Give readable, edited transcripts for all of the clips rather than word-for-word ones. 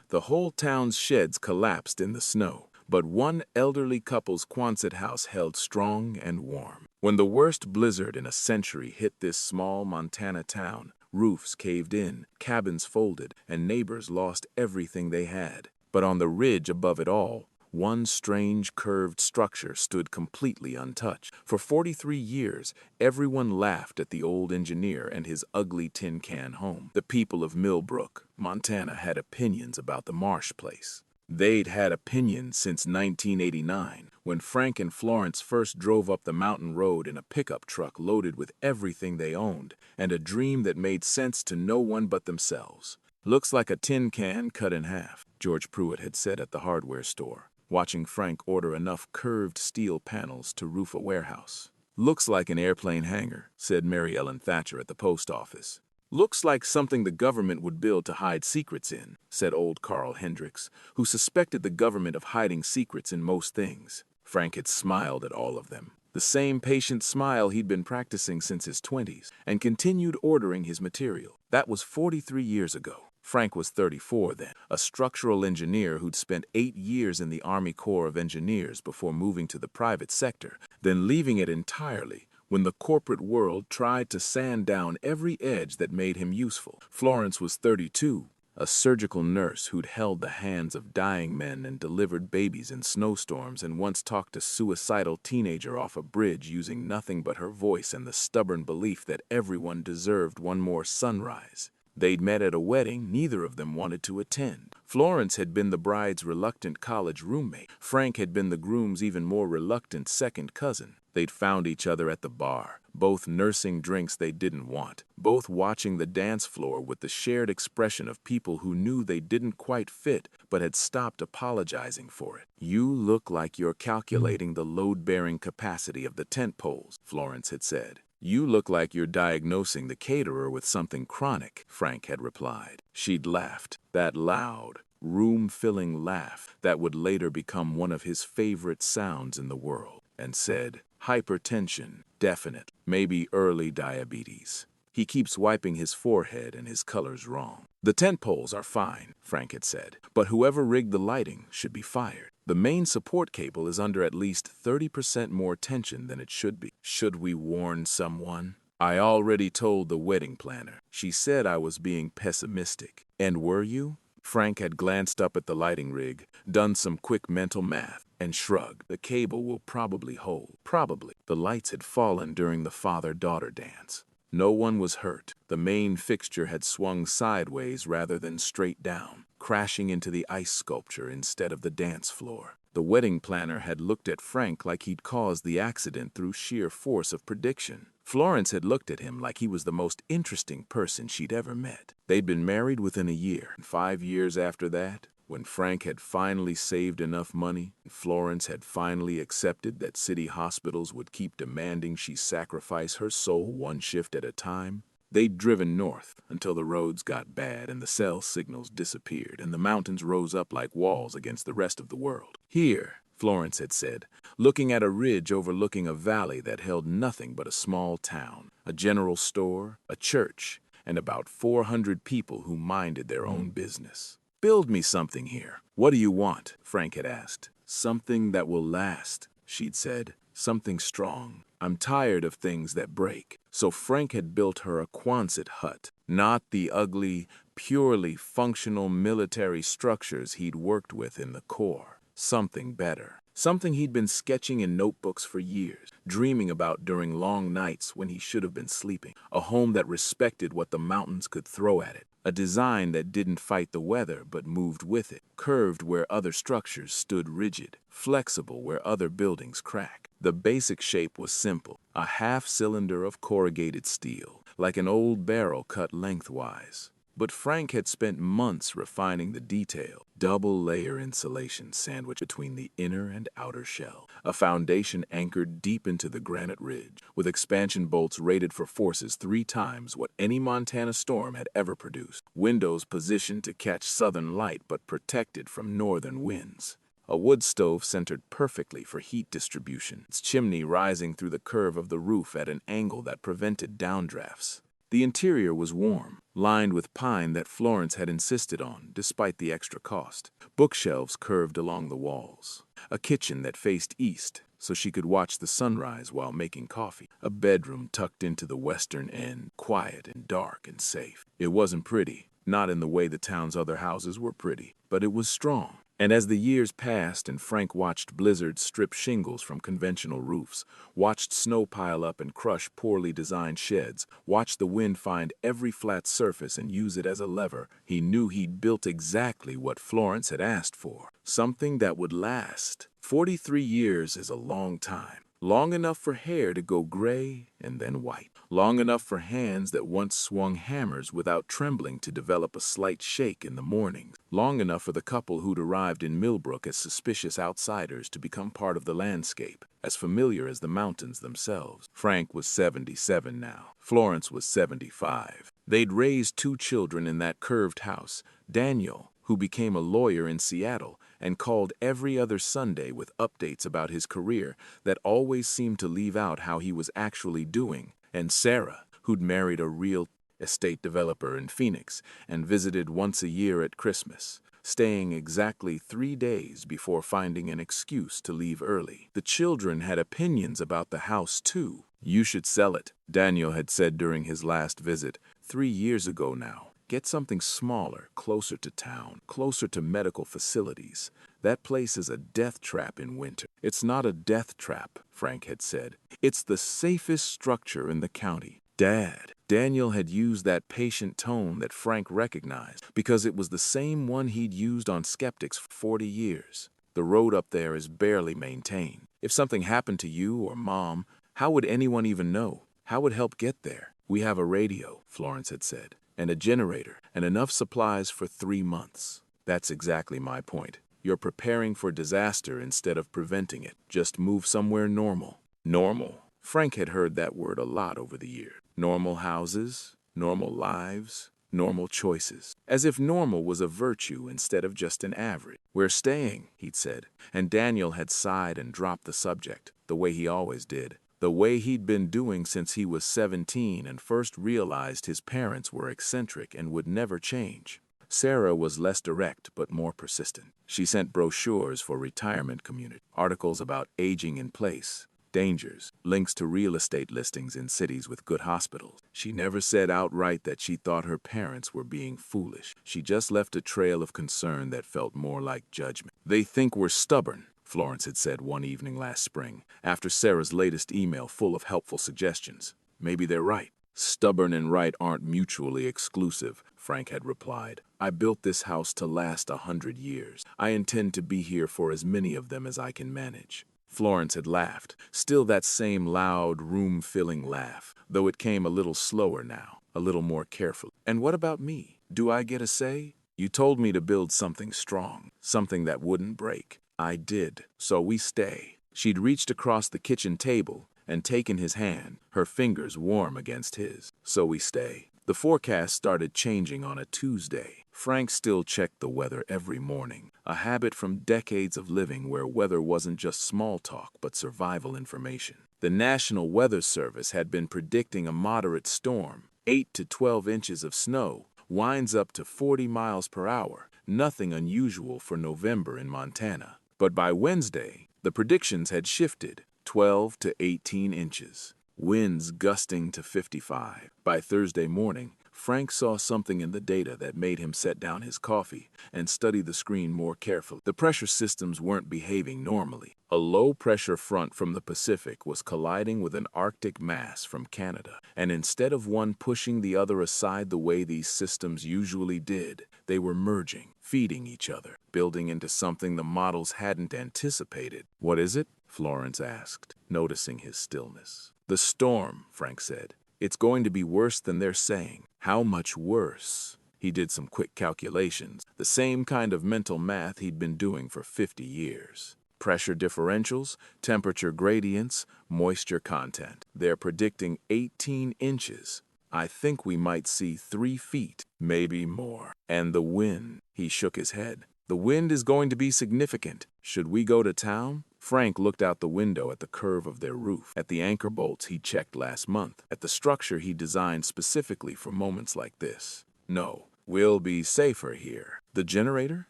The whole town's sheds collapsed in the snow, but one elderly couple's Quonset house held strong and warm. When the worst blizzard in a century hit this small Montana town, roofs caved in, cabins folded, and neighbors lost everything they had. But on the ridge above it all, one strange curved structure stood completely untouched. For 43 years, everyone laughed at the old engineer and his ugly tin can home. The people of Millbrook, Montana, had opinions about the marsh place. They'd had opinions since 1989, when Frank and Florence first drove up the mountain road in a pickup truck loaded with everything they owned, and a dream that made sense to no one but themselves. "Looks like a tin can cut in half," George Pruitt had said at the hardware store, watching Frank order enough curved steel panels to roof a warehouse. "Looks like an airplane hangar," said Mary Ellen Thatcher at the post office. "Looks like something the government would build to hide secrets in," said old Carl Hendricks, who suspected the government of hiding secrets in most things. Frank had smiled at all of them, the same patient smile he'd been practicing since his 20s, and continued ordering his material. That was 43 years ago. Frank was 34 then, a structural engineer who'd spent 8 years in the Army Corps of Engineers before moving to the private sector, then leaving it entirely when the corporate world tried to sand down every edge that made him useful. Florence was 32, a surgical nurse who'd held the hands of dying men and delivered babies in snowstorms and once talked a suicidal teenager off a bridge using nothing but her voice and the stubborn belief that everyone deserved one more sunrise. They'd met at a wedding neither of them wanted to attend. Florence had been the bride's reluctant college roommate. Frank had been the groom's even more reluctant second cousin. They'd found each other at the bar, both nursing drinks they didn't want, both watching the dance floor with the shared expression of people who knew they didn't quite fit but had stopped apologizing for it. "You look like you're calculating the load-bearing capacity of the tent poles," Florence had said. "You look like you're diagnosing the caterer with something chronic," Frank had replied. She'd laughed, that loud, room-filling laugh that would later become one of his favorite sounds in the world, and said, "Hypertension, definite, maybe early diabetes. He keeps wiping his forehead and his color's wrong." "The tent poles are fine," Frank had said, "but whoever rigged the lighting should be fired. The main support cable is under at least 30% more tension than it should be. Should we warn someone?" "I already told the wedding planner. She said I was being pessimistic." "And were you?" Frank had glanced up at the lighting rig, done some quick mental math, and shrugged. "The cable will probably hold." Probably. The lights had fallen during the father-daughter dance. No one was hurt. The main fixture had swung sideways rather than straight down, crashing into the ice sculpture instead of the dance floor. The wedding planner had looked at Frank like he'd caused the accident through sheer force of prediction. Florence had looked at him like he was the most interesting person she'd ever met. They'd been married within a year, and 5 years after that, when Frank had finally saved enough money, and Florence had finally accepted that city hospitals would keep demanding she sacrifice her soul one shift at a time, they'd driven north until the roads got bad and the cell signals disappeared and the mountains rose up like walls against the rest of the world. "Here," Florence had said, looking at a ridge overlooking a valley that held nothing but a small town, a general store, a church, and about 400 people who minded their own business. "Build me something here." "What do you want?" Frank had asked. "Something that will last," she'd said. "Something strong. I'm tired of things that break." So Frank had built her a Quonset hut, not the ugly, purely functional military structures he'd worked with in the Corps. Something better. Something he'd been sketching in notebooks for years, dreaming about during long nights when he should have been sleeping. A home that respected what the mountains could throw at it. A design that didn't fight the weather but moved with it, curved where other structures stood rigid, flexible where other buildings cracked. The basic shape was simple, a half-cylinder of corrugated steel, like an old barrel cut lengthwise. But Frank had spent months refining the detail. Double-layer insulation sandwiched between the inner and outer shell. A foundation anchored deep into the granite ridge, with expansion bolts rated for forces 3 times what any Montana storm had ever produced. Windows positioned to catch southern light but protected from northern winds. A wood stove centered perfectly for heat distribution, its chimney rising through the curve of the roof at an angle that prevented downdrafts. The interior was warm, lined with pine that Florence had insisted on, despite the extra cost. Bookshelves curved along the walls. A kitchen that faced east, so she could watch the sunrise while making coffee. A bedroom tucked into the western end, quiet and dark and safe. It wasn't pretty, not in the way the town's other houses were pretty, but it was strong. And as the years passed and Frank watched blizzards strip shingles from conventional roofs, watched snow pile up and crush poorly designed sheds, watched the wind find every flat surface and use it as a lever, he knew he'd built exactly what Florence had asked for. Something that would last. 43 years is a long time. Long enough for hair to go gray and then white. Long enough for hands that once swung hammers without trembling to develop a slight shake in the mornings. Long enough for the couple who'd arrived in Millbrook as suspicious outsiders to become part of the landscape, as familiar as the mountains themselves. Frank was 77 now. Florence was 75. They'd raised 2 children in that curved house. Daniel, who became a lawyer in Seattle and called every other Sunday with updates about his career that always seemed to leave out how he was actually doing, and Sarah, who'd married a real estate developer in Phoenix and visited once a year at Christmas, staying exactly 3 days before finding an excuse to leave early. The children had opinions about the house, too. "You should sell it," Daniel had said during his last visit, 3 years ago now. "Get something smaller, closer to town, closer to medical facilities. That place is a death trap in winter." "It's not a death trap," Frank had said. "It's the safest structure in the county." "Dad." Daniel had used that patient tone that Frank recognized because it was the same one he'd used on skeptics for 40 years. "The road up there is barely maintained. If something happened to you or Mom, how would anyone even know? How would help get there?" "We have a radio," Florence had said, "and a generator, and enough supplies for 3 months. That's exactly my point. You're preparing for disaster instead of preventing it. Just move somewhere normal." Normal. Frank had heard that word a lot over the years. Normal houses, normal lives, normal choices. As if normal was a virtue instead of just an average. "We're staying," he'd said, and Daniel had sighed and dropped the subject, the way he always did. The way he'd been doing since he was 17 and first realized his parents were eccentric and would never change. Sarah was less direct but more persistent. She sent brochures for retirement community, articles about aging in place, dangers, links to real estate listings in cities with good hospitals. She never said outright that she thought her parents were being foolish. She just left a trail of concern that felt more like judgment. "They think we're stubborn," Florence had said one evening last spring, after Sarah's latest email full of helpful suggestions. "Maybe they're right." "Stubborn and right aren't mutually exclusive," Frank had replied. "I built this house to last 100 years. I intend to be here for as many of them as I can manage." Florence had laughed, still that same loud, room-filling laugh, though it came a little slower now, a little more careful. "And what about me? Do I get a say? You told me to build something strong, something that wouldn't break. I did, so we stay." She'd reached across the kitchen table and taken his hand, her fingers warm against his. "So we stay." The forecast started changing on a Tuesday. Frank still checked the weather every morning, a habit from decades of living where weather wasn't just small talk but survival information. The National Weather Service had been predicting a moderate storm, 8 to 12 inches of snow, winds up to 40 miles per hour, nothing unusual for November in Montana. But by Wednesday, the predictions had shifted, 12 to 18 inches. Winds gusting to 55. By Thursday morning, Frank saw something in the data that made him set down his coffee and study the screen more carefully. The pressure systems weren't behaving normally. A low-pressure front from the Pacific was colliding with an Arctic mass from Canada, and instead of one pushing the other aside the way these systems usually did, they were merging, feeding each other, building into something the models hadn't anticipated. "What is it?" Florence asked, noticing his stillness. "The storm," Frank said. "It's going to be worse than they're saying." "How much worse?" He did some quick calculations, the same kind of mental math he'd been doing for 50 years. Pressure differentials, temperature gradients, moisture content. They're predicting 18 inches. I think we might see 3 feet, maybe more. And the wind. He shook his head. "The wind is going to be significant. Should we go to town?" Frank looked out the window at the curve of their roof, at the anchor bolts he checked last month, at the structure he designed specifically for moments like this. No, we'll be safer here. The generator?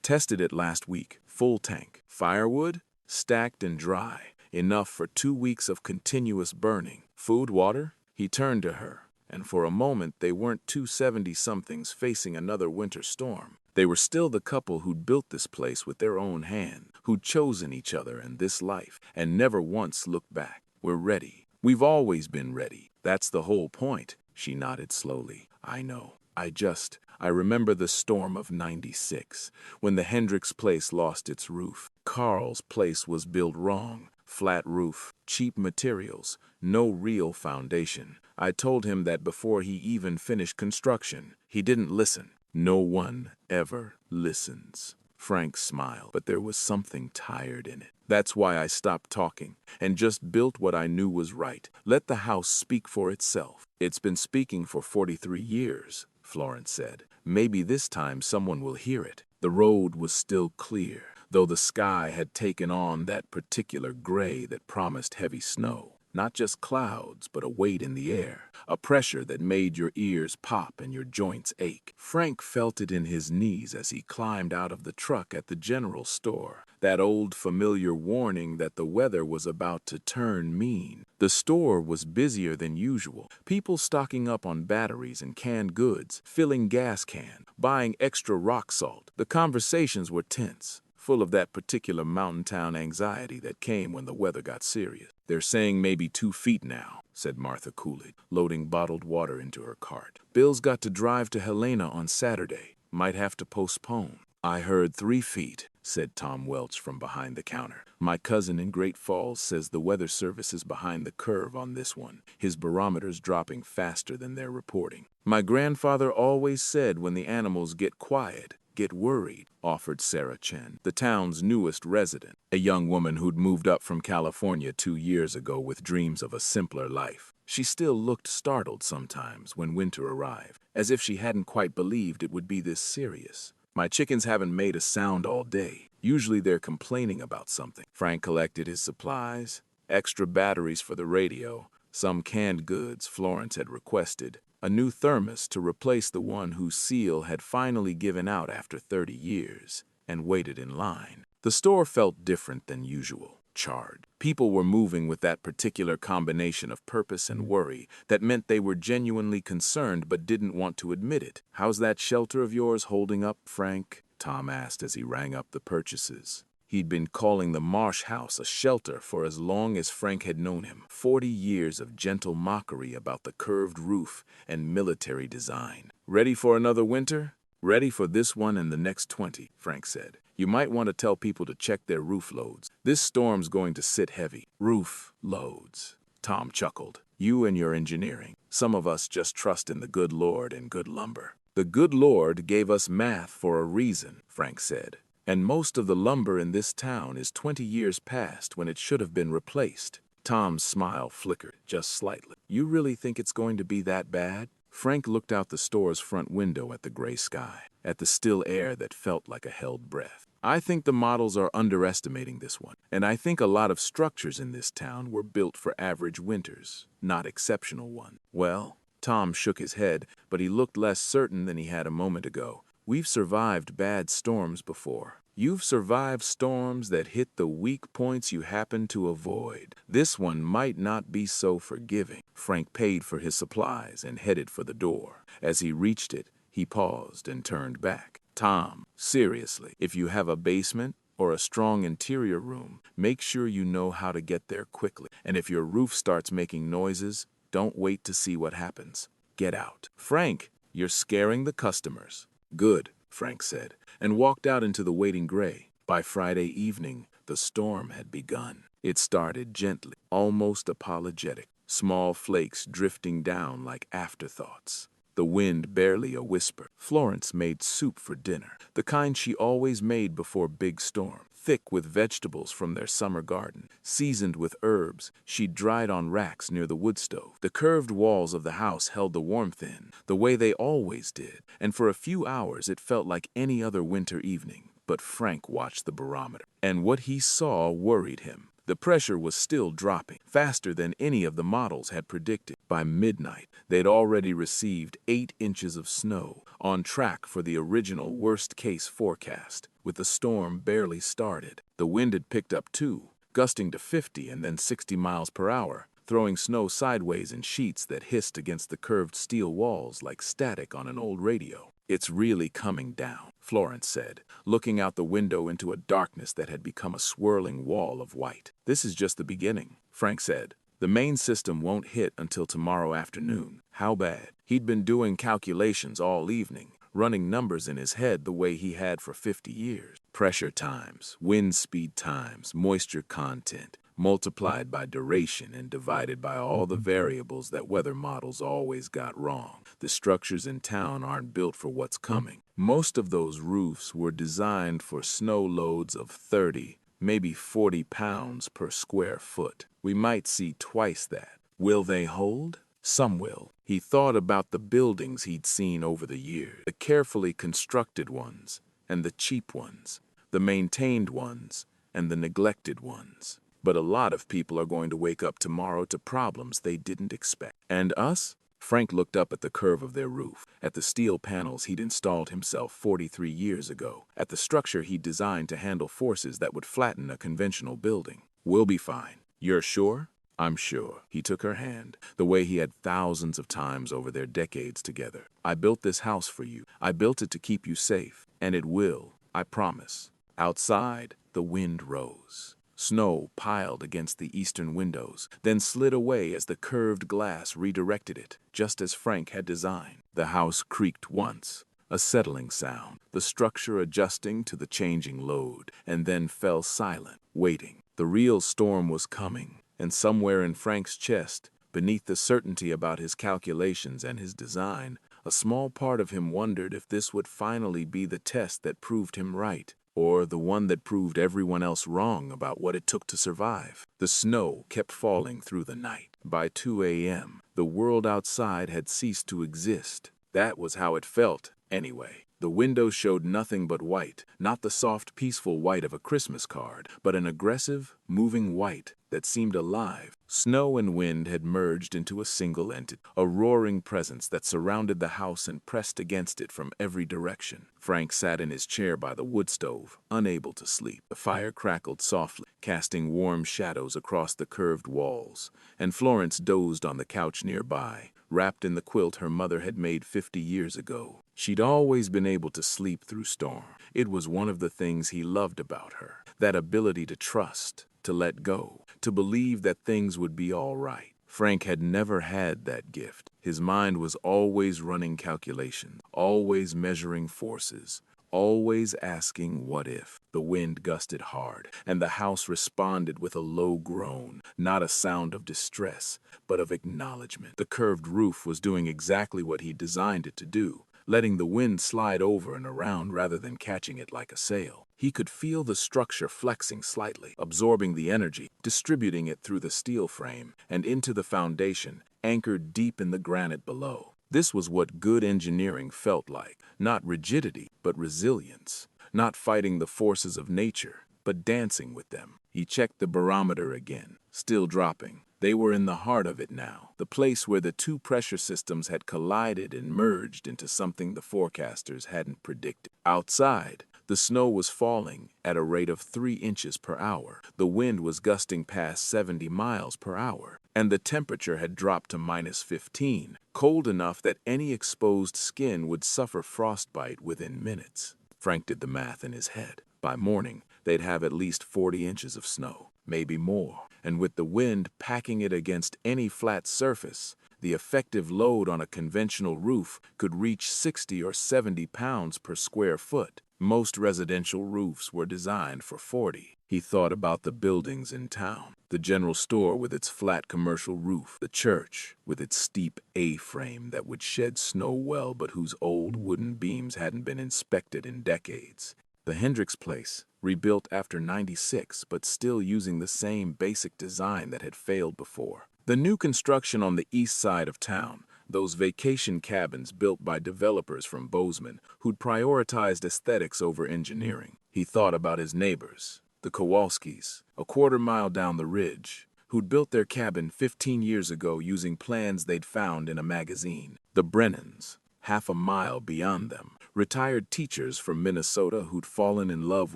Tested it last week. Full tank. Firewood? Stacked and dry. Enough for 2 weeks of continuous burning. Food, water? He turned to her, and for a moment they weren't two 70-somethings facing another winter storm. They were still the couple who'd built this place with their own hand, who'd chosen each other and this life, and never once looked back. We're ready. We've always been ready. That's the whole point. She nodded slowly. I know. I remember the storm of '96, when the Hendricks place lost its roof. Carl's place was built wrong. Flat roof, cheap materials, no real foundation. I told him that before he even finished construction. He didn't listen. No one ever listens. Frank smiled, but there was something tired in it. That's why I stopped talking and just built what I knew was right. Let the house speak for itself. It's been speaking for 43 years, Florence said. Maybe this time someone will hear it. The road was still clear, though the sky had taken on that particular gray that promised heavy snow. Not just clouds, but a weight in the air, a pressure that made your ears pop and your joints ache. Frank felt it in his knees as he climbed out of the truck at the general store, that old familiar warning that the weather was about to turn mean. The store was busier than usual, people stocking up on batteries and canned goods, filling gas cans, buying extra rock salt. The conversations were tense, full of that particular mountain town anxiety that came when the weather got serious. They're saying maybe 2 feet now, said Martha Coolidge, loading bottled water into her cart. Bill's got to drive to Helena on Saturday. Might have to postpone. I heard 3 feet, said Tom Welch from behind the counter. My cousin in Great Falls says the weather service is behind the curve on this one. His barometer's dropping faster than they're reporting. My grandfather always said when the animals get quiet, get worried, offered Sarah Chen, the town's newest resident, a young woman who'd moved up from California 2 years ago with dreams of a simpler life. She still looked startled sometimes when winter arrived, as if she hadn't quite believed it would be this serious. My chickens haven't made a sound all day. Usually they're complaining about something. Frank collected his supplies, extra batteries for the radio, some canned goods Florence had requested, a new thermos to replace the one whose seal had finally given out after 30 years, and waited in line. The store felt different than usual, charred. People were moving with that particular combination of purpose and worry that meant they were genuinely concerned but didn't want to admit it. How's that shelter of yours holding up, Frank? Tom asked as he rang up the purchases. He'd been calling the Marsh House a shelter for as long as Frank had known him. 40 years of gentle mockery about the curved roof and military design. Ready for another winter? Ready for this one and the next 20, Frank said. You might want to tell people to check their roof loads. This storm's going to sit heavy. Roof loads. Tom chuckled. You and your engineering. Some of us just trust in the good Lord and good lumber. The good Lord gave us math for a reason, Frank said. And most of the lumber in this town is 20 years past when it should have been replaced. Tom's smile flickered, just slightly. You really think it's going to be that bad? Frank looked out the store's front window at the gray sky, at the still air that felt like a held breath. I think the models are underestimating this one, and I think a lot of structures in this town were built for average winters, not exceptional ones. Well, Tom shook his head, but he looked less certain than he had a moment ago. We've survived bad storms before. You've survived storms that hit the weak points you happen to avoid. This one might not be so forgiving. Frank paid for his supplies and headed for the door. As he reached it, he paused and turned back. Tom, seriously, if you have a basement or a strong interior room, make sure you know how to get there quickly. And if your roof starts making noises, don't wait to see what happens. Get out. Frank, you're scaring the customers. Good, Frank said, and walked out into the waiting gray. By Friday evening, the storm had begun. It started gently, almost apologetic, small flakes drifting down like afterthoughts. The wind barely a whisper. Florence made soup for dinner, the kind she always made before big storm, thick with vegetables from their summer garden, seasoned with herbs she'd dried on racks near the wood stove. The curved walls of the house held the warmth in, the way they always did, and for a few hours it felt like any other winter evening. But Frank watched the barometer, and what he saw worried him. The pressure was still dropping, faster than any of the models had predicted. By midnight, they'd already received 8 inches of snow, on track for the original worst-case forecast. With the storm barely started, the wind had picked up too, gusting to 50 and then 60 miles per hour, throwing snow sideways in sheets that hissed against the curved steel walls like static on an old radio. "It's really coming down," Florence said, looking out the window into a darkness that had become a swirling wall of white. "This is just the beginning," Frank said. "The main system won't hit until tomorrow afternoon." How bad? He'd been doing calculations all evening, running numbers in his head the way he had for 50 years. Pressure times, wind speed times, moisture content, multiplied by duration and divided by all the variables that weather models always got wrong. The structures in town aren't built for what's coming. Most of those roofs were designed for snow loads of 30, maybe 40 pounds per square foot. We might see twice that. Will they hold? Some will. He thought about the buildings he'd seen over the years, the carefully constructed ones and the cheap ones, the maintained ones and the neglected ones. But a lot of people are going to wake up tomorrow to problems they didn't expect. And us? Frank looked up at the curve of their roof, at the steel panels he'd installed himself 43 years ago, at the structure he'd designed to handle forces that would flatten a conventional building. "We'll be fine. You're sure?" "I'm sure." He took her hand, the way he had thousands of times over their decades together. "I built this house for you. I built it to keep you safe. And it will, I promise." Outside, the wind rose. Snow piled against the eastern windows, then slid away as the curved glass redirected it, just as Frank had designed. The house creaked once, a settling sound, the structure adjusting to the changing load, and then fell silent, waiting. The real storm was coming, and somewhere in Frank's chest, beneath the certainty about his calculations and his design, a small part of him wondered if this would finally be the test that proved him right, or the one that proved everyone else wrong about what it took to survive. The snow kept falling through the night. By 2 a.m., the world outside had ceased to exist. That was how it felt, anyway. The windows showed nothing but white, not the soft, peaceful white of a Christmas card, but an aggressive, moving white that seemed alive. Snow and wind had merged into a single entity, a roaring presence that surrounded the house and pressed against it from every direction. Frank sat in his chair by the wood stove, unable to sleep. The fire crackled softly, casting warm shadows across the curved walls, and Florence dozed on the couch nearby, wrapped in the quilt her mother had made 50 years ago. She'd always been able to sleep through storm. It was one of the things he loved about her, that ability to trust, to let go, to believe that things would be all right. Frank had never had that gift. His mind was always running calculations, always measuring forces, always asking what if. The wind gusted hard, and the house responded with a low groan, not a sound of distress, but of acknowledgement. The curved roof was doing exactly what he designed it to do, letting the wind slide over and around rather than catching it like a sail. He could feel the structure flexing slightly, absorbing the energy, distributing it through the steel frame and into the foundation, anchored deep in the granite below. This was what good engineering felt like, not rigidity, but resilience, not fighting the forces of nature, but dancing with them. He checked the barometer again, still dropping. They were in the heart of it now, the place where the two pressure systems had collided and merged into something the forecasters hadn't predicted. Outside, the snow was falling at a rate of 3 inches per hour. The wind was gusting past 70 miles per hour, and the temperature had dropped to -15, cold enough that any exposed skin would suffer frostbite within minutes. Frank did the math in his head. By morning, they'd have at least 40 inches of snow, maybe more, and with the wind packing it against any flat surface, the effective load on a conventional roof could reach 60 or 70 pounds per square foot. Most residential roofs were designed for 40. He thought about the buildings in town, the general store with its flat commercial roof, the church with its steep A-frame that would shed snow well but whose old wooden beams hadn't been inspected in decades. The Hendricks place, rebuilt after '96 but still using the same basic design that had failed before. The new construction on the east side of town, Those vacation cabins built by developers from Bozeman who'd prioritized aesthetics over engineering. He thought about his neighbors, the Kowalskis, a quarter-mile down the ridge, who'd built their cabin 15 years ago using plans they'd found in a magazine. The Brennans, half a mile beyond them, retired teachers from Minnesota who'd fallen in love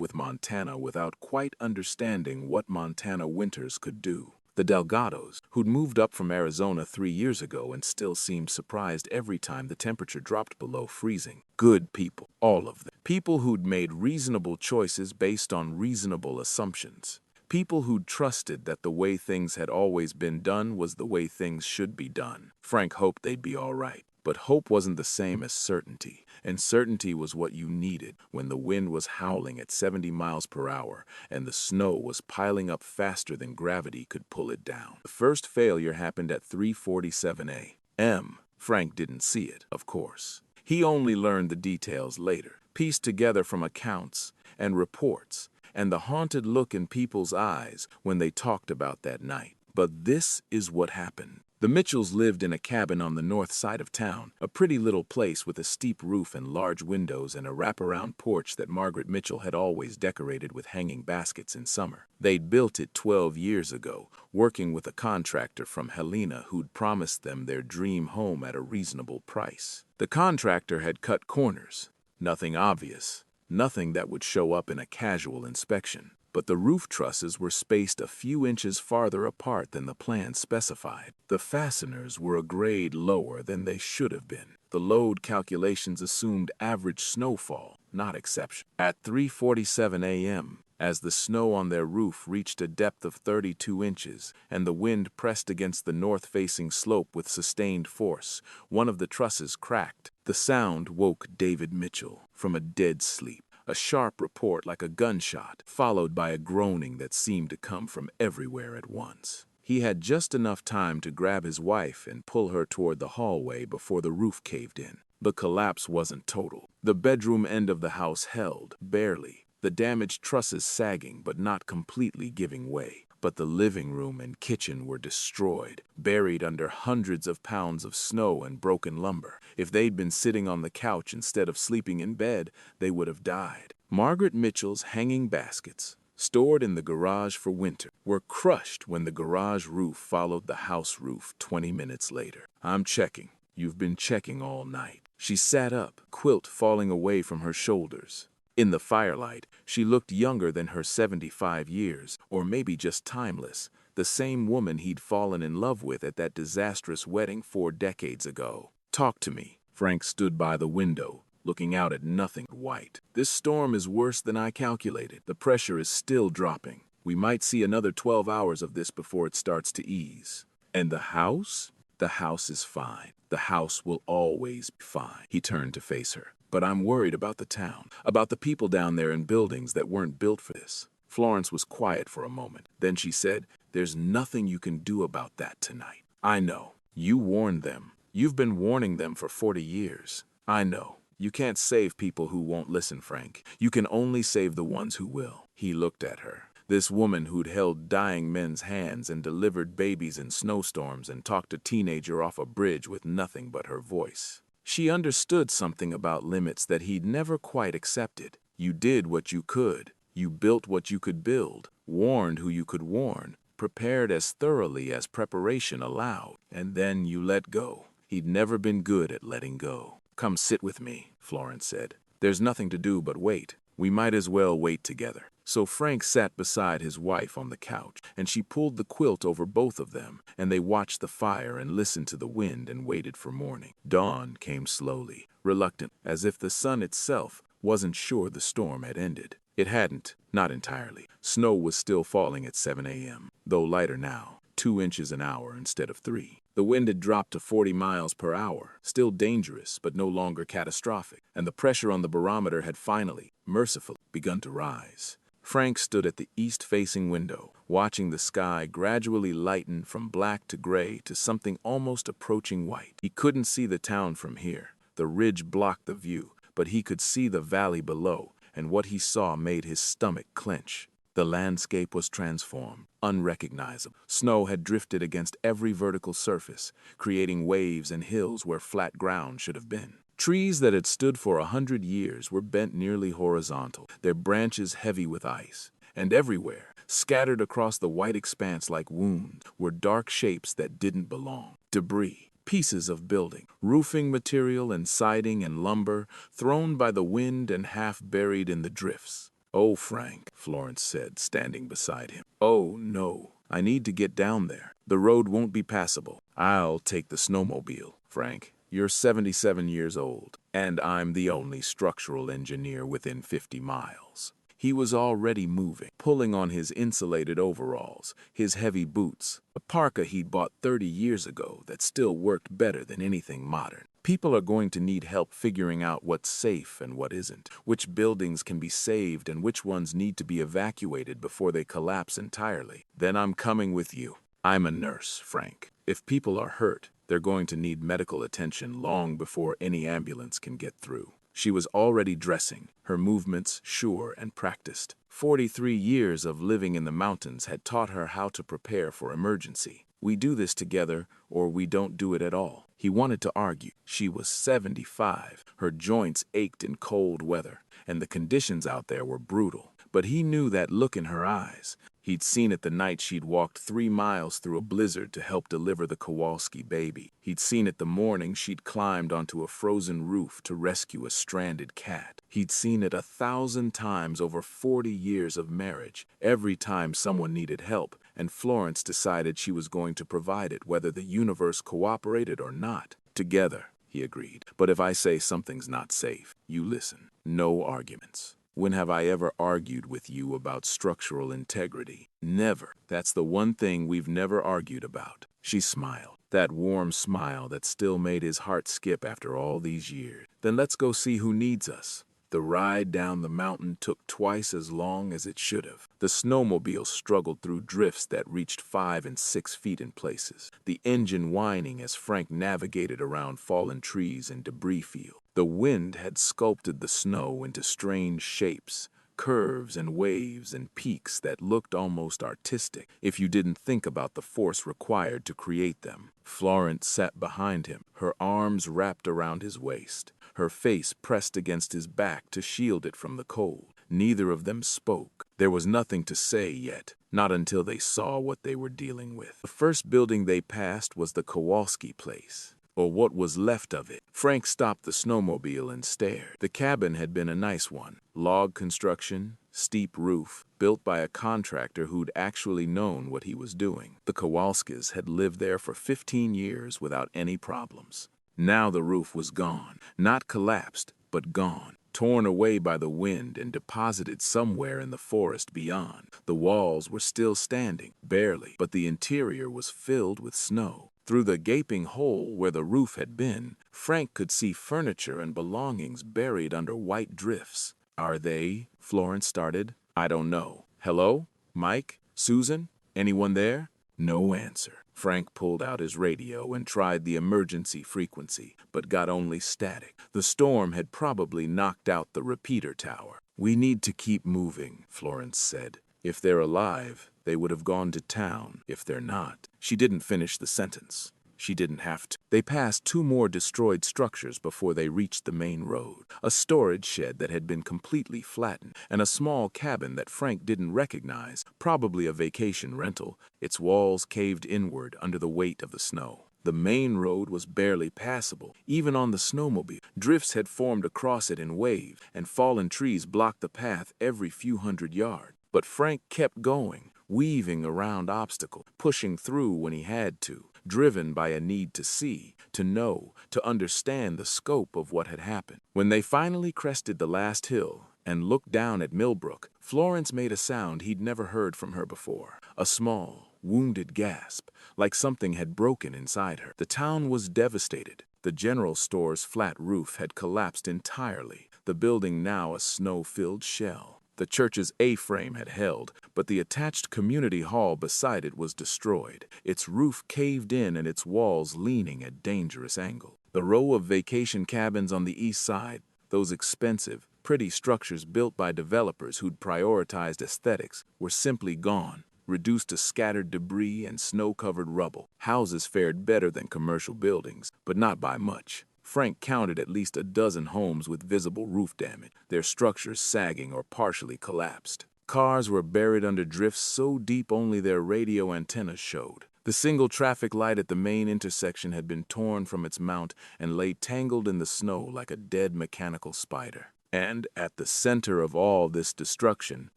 with Montana without quite understanding what Montana winters could do. The Delgados, who'd moved up from Arizona 3 years ago and still seemed surprised every time the temperature dropped below freezing. Good people, all of them. People who'd made reasonable choices based on reasonable assumptions. People who'd trusted that the way things had always been done was the way things should be done. Frank hoped they'd be all right. But hope wasn't the same as certainty, and certainty was what you needed when the wind was howling at 70 miles per hour and the snow was piling up faster than gravity could pull it down. The first failure happened at 3:47 a.m. Frank didn't see it, of course. He only learned the details later, pieced together from accounts and reports, and the haunted look in people's eyes when they talked about that night. But this is what happened. The Mitchells lived in a cabin on the north side of town, a pretty little place with a steep roof and large windows and a wraparound porch that Margaret Mitchell had always decorated with hanging baskets in summer. They'd built it 12 years ago, working with a contractor from Helena who'd promised them their dream home at a reasonable price. The contractor had cut corners, nothing obvious, nothing that would show up in a casual inspection. But the roof trusses were spaced a few inches farther apart than the plan specified. The fasteners were a grade lower than they should have been. The load calculations assumed average snowfall, not exception. At 3:47 a.m., as the snow on their roof reached a depth of 32 inches and the wind pressed against the north-facing slope with sustained force, one of the trusses cracked. The sound woke David Mitchell from a dead sleep. A sharp report like a gunshot, followed by a groaning that seemed to come from everywhere at once. He had just enough time to grab his wife and pull her toward the hallway before the roof caved in. The collapse wasn't total. The bedroom end of the house held, barely, the damaged trusses sagging but not completely giving way. But the living room and kitchen were destroyed, buried under hundreds of pounds of snow and broken lumber. If they'd been sitting on the couch instead of sleeping in bed, they would have died. Margaret Mitchell's hanging baskets, stored in the garage for winter, were crushed when the garage roof followed the house roof 20 minutes later. "I'm checking. You've been checking all night." She sat up, quilt falling away from her shoulders. In the firelight, she looked younger than her 75 years, or maybe just timeless, the same woman he'd fallen in love with at that disastrous wedding 4 decades ago. "Talk to me." Frank stood by the window, looking out at nothing but white. "This storm is worse than I calculated. The pressure is still dropping. We might see another 12 hours of this before it starts to ease." "And the house?" "The house is fine. The house will always be fine." He turned to face her. "But I'm worried about the town, about the people down there in buildings that weren't built for this." Florence was quiet for a moment. Then she said, "There's nothing you can do about that tonight." "I know. You warned them. You've been warning them for 40 years. I know. You can't save people who won't listen, Frank. You can only save the ones who will." He looked at her. This woman who'd held dying men's hands and delivered babies in snowstorms and talked a teenager off a bridge with nothing but her voice. She understood something about limits that he'd never quite accepted. You did what you could. You built what you could build, warned who you could warn, prepared as thoroughly as preparation allowed, and then you let go. He'd never been good at letting go. "Come sit with me," Florence said. "There's nothing to do but wait. We might as well wait together." So Frank sat beside his wife on the couch, and she pulled the quilt over both of them, and they watched the fire and listened to the wind and waited for morning. Dawn came slowly, reluctant, as if the sun itself wasn't sure the storm had ended. It hadn't, not entirely. Snow was still falling at 7 a.m., though lighter now, 2 inches an hour instead of 3. The wind had dropped to 40 miles per hour, still dangerous but no longer catastrophic, and the pressure on the barometer had finally, mercifully, begun to rise. Frank stood at the east-facing window, watching the sky gradually lighten from black to gray to something almost approaching white. He couldn't see the town from here. The ridge blocked the view, but he could see the valley below, and what he saw made his stomach clench. The landscape was transformed, unrecognizable. Snow had drifted against every vertical surface, creating waves and hills where flat ground should have been. Trees that had stood for 100 years were bent nearly horizontal, their branches heavy with ice. And everywhere, scattered across the white expanse like wounds, were dark shapes that didn't belong. Debris, pieces of building, roofing material and siding and lumber, thrown by the wind and half buried in the drifts. "Oh, Frank," Florence said, standing beside him. "Oh, no. I need to get down there. The road won't be passable." "I'll take the snowmobile, Frank. You're 77 years old, and I'm the only structural engineer within 50 miles. He was already moving, pulling on his insulated overalls, his heavy boots, a parka he'd bought 30 years ago that still worked better than anything modern. People are going to need help figuring out what's safe and what isn't, which buildings can be saved and which ones need to be evacuated before they collapse entirely. Then I'm coming with you. I'm a nurse, Frank. If people are hurt, they're going to need medical attention long before any ambulance can get through." She was already dressing, her movements sure and practiced. 43 years of living in the mountains had taught her how to prepare for emergency. "We do this together, or we don't do it at all." He wanted to argue. She was 75. Her joints ached in cold weather, and the conditions out there were brutal. But he knew that look in her eyes. He'd seen it the night she'd walked 3 miles through a blizzard to help deliver the Kowalski baby. He'd seen it the morning she'd climbed onto a frozen roof to rescue a stranded cat. He'd seen it 1,000 times over 40 years of marriage, every time someone needed help, and Florence decided she was going to provide it whether the universe cooperated or not. "Together," he agreed. "But if I say something's not safe, you listen. No arguments. When have I ever argued with you about structural integrity? Never. That's the one thing we've never argued about." She smiled, that warm smile that still made his heart skip after all these years. "Then let's go see who needs us." The ride down the mountain took twice as long as it should have. The snowmobile struggled through drifts that reached 5 and 6 feet in places, the engine whining as Frank navigated around fallen trees and debris fields. The wind had sculpted the snow into strange shapes, curves and waves and peaks that looked almost artistic if you didn't think about the force required to create them. Florence sat behind him, her arms wrapped around his waist, her face pressed against his back to shield it from the cold. Neither of them spoke. There was nothing to say yet, not until they saw what they were dealing with. The first building they passed was the Kowalski place, or what was left of it. Frank stopped the snowmobile and stared. The cabin had been a nice one. Log construction, steep roof, built by a contractor who'd actually known what he was doing. The Kowalskis had lived there for 15 years without any problems. Now the roof was gone, not collapsed, but gone, torn away by the wind and deposited somewhere in the forest beyond. The walls were still standing, barely, but the interior was filled with snow. Through the gaping hole where the roof had been, Frank could see furniture and belongings buried under white drifts. "Are they?" Florence started. "I don't know. Hello? Mike? Susan? Anyone there?" No answer. Frank pulled out his radio and tried the emergency frequency, but got only static. The storm had probably knocked out the repeater tower. "We need to keep moving," Florence said. "If they're alive, they would have gone to town. If they're not." She didn't finish the sentence. She didn't have to. They passed 2 more destroyed structures before they reached the main road. A storage shed that had been completely flattened, and a small cabin that Frank didn't recognize, probably a vacation rental, its walls caved inward under the weight of the snow. The main road was barely passable, even on the snowmobile. Drifts had formed across it in waves, and fallen trees blocked the path every few hundred yards. But Frank kept going, weaving around obstacles, pushing through when he had to, driven by a need to see, to know, to understand the scope of what had happened. When they finally crested the last hill and looked down at Millbrook, Florence made a sound he'd never heard from her before, a small, wounded gasp, like something had broken inside her. The town was devastated. The general store's flat roof had collapsed entirely, the building now a snow-filled shell. The church's A-frame had held, but the attached community hall beside it was destroyed, its roof caved in and its walls leaning at dangerous angles. The row of vacation cabins on the east side, those expensive, Pretty structures built by developers who'd prioritized aesthetics were simply gone, reduced to scattered debris and snow-covered rubble. Houses fared better than commercial buildings, but not by much. Frank counted at least a dozen homes with visible roof damage, their structures sagging or partially collapsed. Cars were buried under drifts so deep only their radio antennas showed. The single traffic light at the main intersection had been torn from its mount and lay tangled in the snow like a dead mechanical spider. And at the center of all this destruction,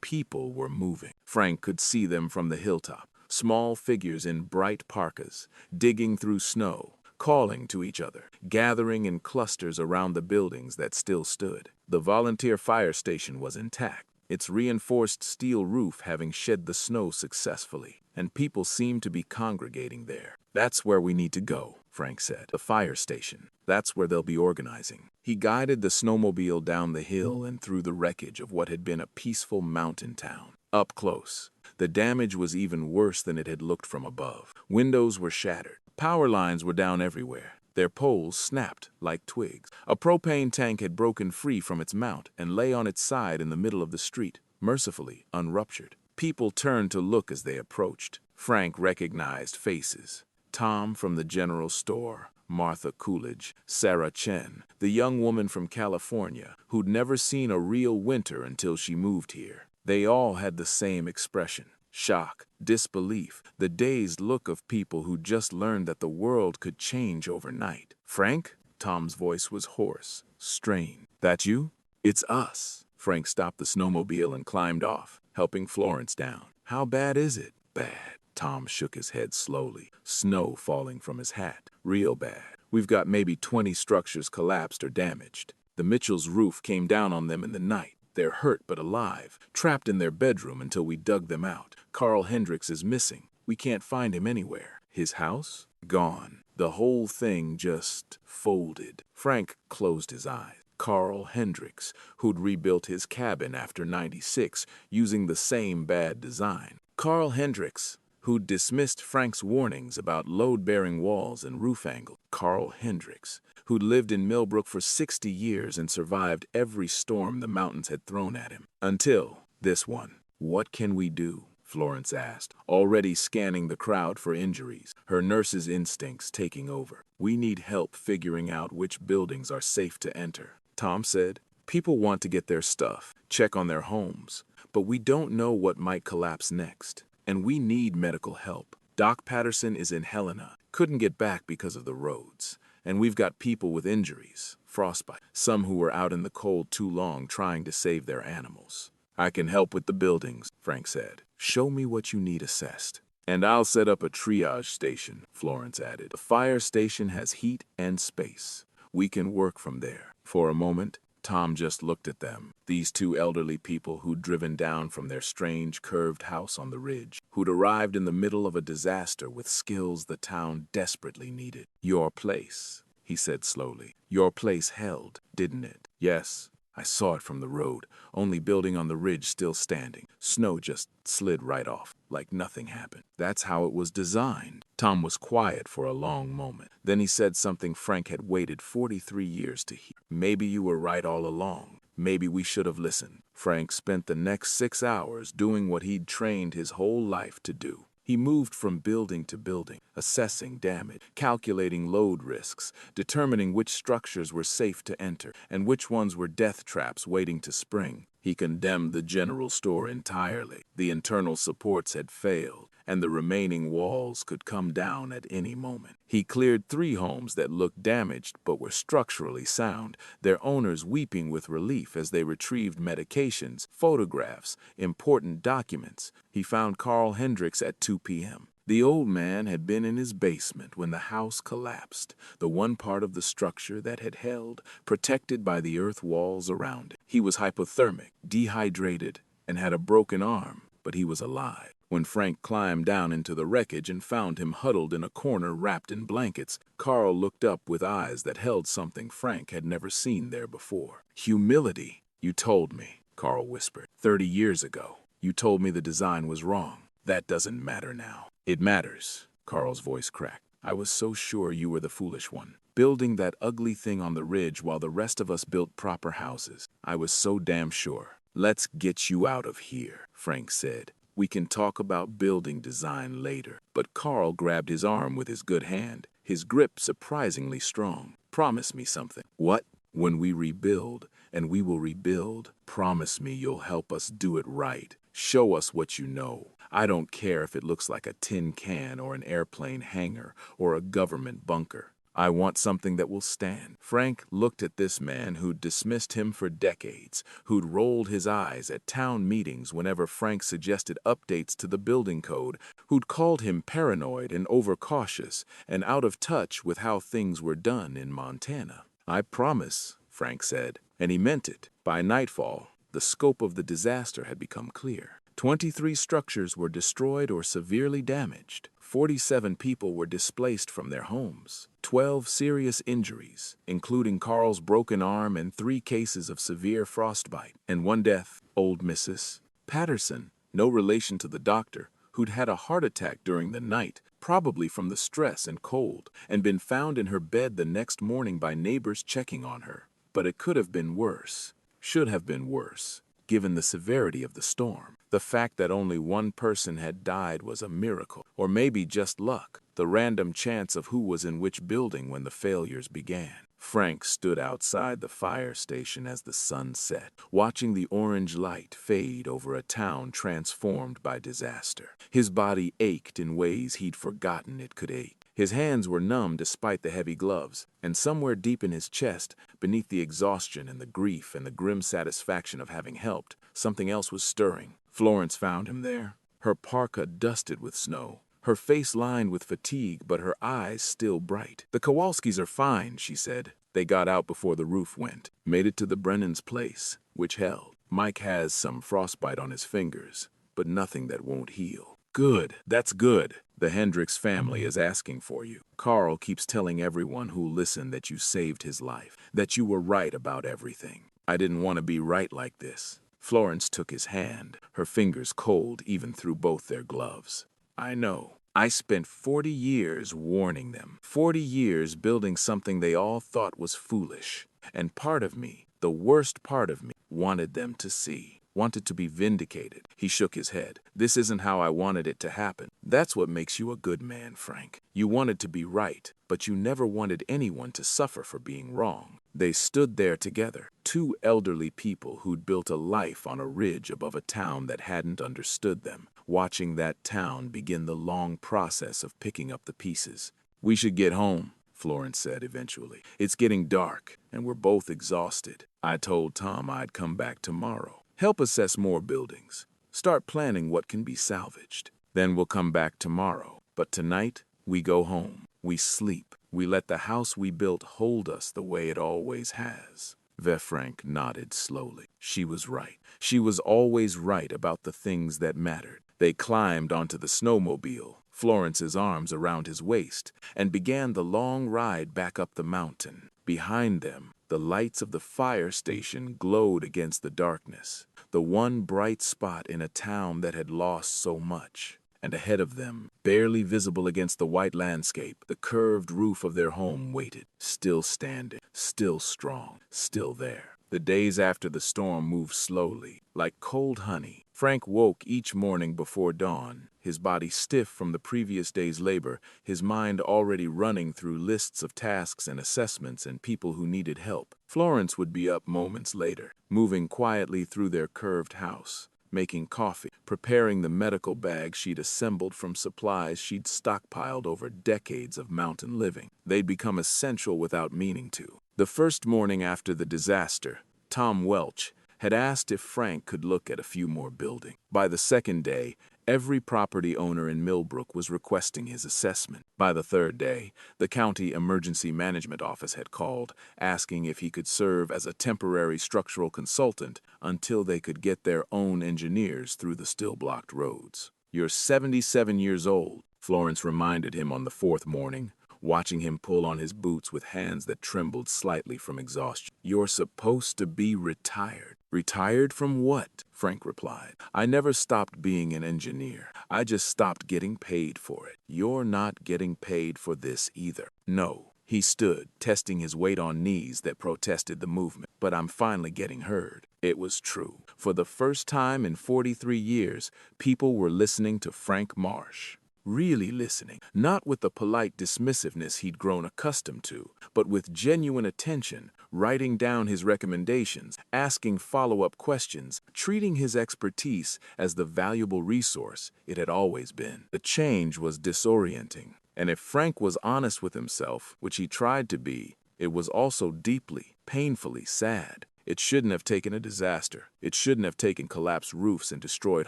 people were moving. Frank could see them from the hilltop, small figures in bright parkas, digging through snow, calling to each other, gathering in clusters around the buildings that still stood. The volunteer fire station was intact, its reinforced steel roof having shed the snow successfully, and people seemed to be congregating there. "That's where we need to go," Frank said. "The fire station. That's where they'll be organizing." He guided the snowmobile down the hill and through the wreckage of what had been a peaceful mountain town. Up close, the damage was even worse than it had looked from above. Windows were shattered. Power lines were down everywhere. Their poles snapped like twigs. A propane tank had broken free from its mount and lay on its side in the middle of the street, mercifully unruptured. People turned to look as they approached. Frank recognized faces. Tom from the general store, Martha Coolidge, Sarah Chen, the young woman from California who'd never seen a real winter until she moved here. They all had the same expression: shock, disbelief, the dazed look of people who just learned that the world could change overnight. "Frank?" Tom's voice was hoarse, strained. "That you?" "It's us." Frank stopped the snowmobile and climbed off, helping Florence down. "How bad is it?" "Bad." Tom shook his head slowly, snow falling from his hat. "Real bad. We've got maybe 20 structures collapsed or damaged. The Mitchells' roof came down on them in the night. They're hurt but alive, trapped in their bedroom until we dug them out. Carl Hendricks is missing. We can't find him anywhere. His house? Gone. The whole thing just folded." Frank closed his eyes. Carl Hendricks, who'd rebuilt his cabin after '96 using the same bad design. Carl Hendricks, who'd dismissed Frank's warnings about load-bearing walls and roof angle. Carl Hendricks, who'd lived in Millbrook for 60 years and survived every storm the mountains had thrown at him. Until this one. "What can we do?" Florence asked, already scanning the crowd for injuries, her nurse's instincts taking over. "We need help figuring out which buildings are safe to enter," Tom said. "People want to get their stuff, check on their homes, but we don't know what might collapse next. And we need medical help. Doc Patterson is in Helena, couldn't get back because of the roads. And we've got people with injuries, frostbite, some who were out in the cold too long trying to save their animals." "I can help with the buildings," Frank said. "Show me what you need assessed." "And I'll set up a triage station," Florence added. "The fire station has heat and space. We can work from there." For a moment, Tom just looked at them, these two elderly people who'd driven down from their strange curved house on the ridge, who'd arrived in the middle of a disaster with skills the town desperately needed. "Your place," he said slowly. "Your place held, didn't it?" "Yes. I saw it from the road, only building on the ridge still standing. Snow just slid right off, like nothing happened. That's how it was designed." Tom was quiet for a long moment. Then he said something Frank had waited 43 years to hear. "Maybe you were right all along. Maybe we should have listened." Frank spent the next 6 hours doing what he'd trained his whole life to do. He moved from building to building, assessing damage, calculating load risks, determining which structures were safe to enter and which ones were death traps waiting to spring. He condemned the general store entirely. The internal supports had failed, and the remaining walls could come down at any moment. He cleared 3 homes that looked damaged but were structurally sound, their owners weeping with relief as they retrieved medications, photographs, important documents. He found Carl Hendricks at 2 p.m. The old man had been in his basement when the house collapsed, the one part of the structure that had held, protected by the earth walls around it. He was hypothermic, dehydrated, and had a broken arm, but he was alive. When Frank climbed down into the wreckage and found him huddled in a corner wrapped in blankets, Carl looked up with eyes that held something Frank had never seen there before. "Humility, you told me," Carl whispered. 30 years ago. You told me the design was wrong. That doesn't matter now." "It matters," Carl's voice cracked. I was so sure you were the foolish one, building that ugly thing on the ridge while the rest of us built proper houses. I was so damn sure. Let's get you out of here, Frank said. We can talk about building design later. But Carl grabbed his arm with his good hand, his grip surprisingly strong. Promise me something. What? When we rebuild, and we will rebuild, promise me you'll help us do it right. Show us what you know. I don't care if it looks like a tin can or an airplane hangar or a government bunker. I want something that will stand. Frank looked at this man who'd dismissed him for decades, who'd rolled his eyes at town meetings whenever Frank suggested updates to the building code, who'd called him paranoid and overcautious and out of touch with how things were done in Montana. I promise, Frank said, and he meant it. By nightfall, the scope of the disaster had become clear. 23 structures were destroyed or severely damaged. 47 people were displaced from their homes. 12 serious injuries, including Carl's broken arm and 3 cases of severe frostbite. And 1 death, old Mrs. Patterson, no relation to the doctor, who'd had a heart attack during the night, probably from the stress and cold, and been found in her bed the next morning by neighbors checking on her. But it could have been worse. Should have been worse, given the severity of the storm. The fact that only 1 person had died was a miracle, or maybe just luck, the random chance of who was in which building when the failures began. Frank stood outside the fire station as the sun set, watching the orange light fade over a town transformed by disaster. His body ached in ways he'd forgotten it could ache. His hands were numb despite the heavy gloves, and somewhere deep in his chest, beneath the exhaustion and the grief and the grim satisfaction of having helped, something else was stirring. Florence found him there, her parka dusted with snow, her face lined with fatigue but her eyes still bright. "The Kowalskis are fine," she said. "They got out before the roof went. Made it to the Brennan's place, which held. Mike has some frostbite on his fingers, but nothing that won't heal." "Good, that's good. The Hendricks family is asking for you. Carl keeps telling everyone who'll listen that you saved his life, that you were right about everything. I didn't want to be right like this." Florence took his hand, her fingers cold even through both their gloves. "I know. I spent 40 years warning them. 40 years building something they all thought was foolish. And part of me, the worst part of me, wanted them to see. Wanted to be vindicated." He shook his head. "This isn't how I wanted it to happen. That's what makes you a good man, Frank. You wanted to be right, but you never wanted anyone to suffer for being wrong." They stood there together, 2 elderly people who'd built a life on a ridge above a town that hadn't understood them, watching that town begin the long process of picking up the pieces. "We should get home," Florence said eventually. "It's getting dark, and we're both exhausted. I told Tom I'd come back tomorrow. Help assess more buildings. Start planning what can be salvaged. Then we'll come back tomorrow. But tonight, we go home. We sleep. We let the house we built hold us the way it always has." Frank nodded slowly. She was right. She was always right about the things that mattered. They climbed onto the snowmobile, Florence's arms around his waist, and began the long ride back up the mountain. Behind them, the lights of the fire station glowed against the darkness, the one bright spot in a town that had lost so much. And ahead of them, barely visible against the white landscape, the curved roof of their home waited, still standing, still strong, still there. The days after the storm moved slowly, like cold honey. Frank woke each morning before dawn, his body stiff from the previous day's labor, his mind already running through lists of tasks and assessments and people who needed help. Florence would be up moments later, moving quietly through their curved house, making coffee, preparing the medical bag she'd assembled from supplies she'd stockpiled over decades of mountain living. They'd become essential without meaning to. The first morning after the disaster, Tom Welch had asked if Frank could look at a few more buildings. By the second day, every property owner in Millbrook was requesting his assessment. By the third day, the county emergency management office had called, asking if he could serve as a temporary structural consultant until they could get their own engineers through the still-blocked roads. "You're 77 years old," Florence reminded him on the 4th morning, watching him pull on his boots with hands that trembled slightly from exhaustion. "You're supposed to be retired." "Retired from what?" Frank replied. I never stopped being an engineer. I just stopped getting paid for it. You're not getting paid for this either. No. He stood, testing his weight on knees that protested the movement. But I'm finally getting heard. It was true. For the first time in 43 years, people were listening to Frank Marsh. Really listening, not with the polite dismissiveness he'd grown accustomed to, but with genuine attention, writing down his recommendations, asking follow-up questions, treating his expertise as the valuable resource it had always been. The change was disorienting, and if Frank was honest with himself, which he tried to be, it was also deeply, painfully sad. It shouldn't have taken a disaster. It shouldn't have taken collapsed roofs and destroyed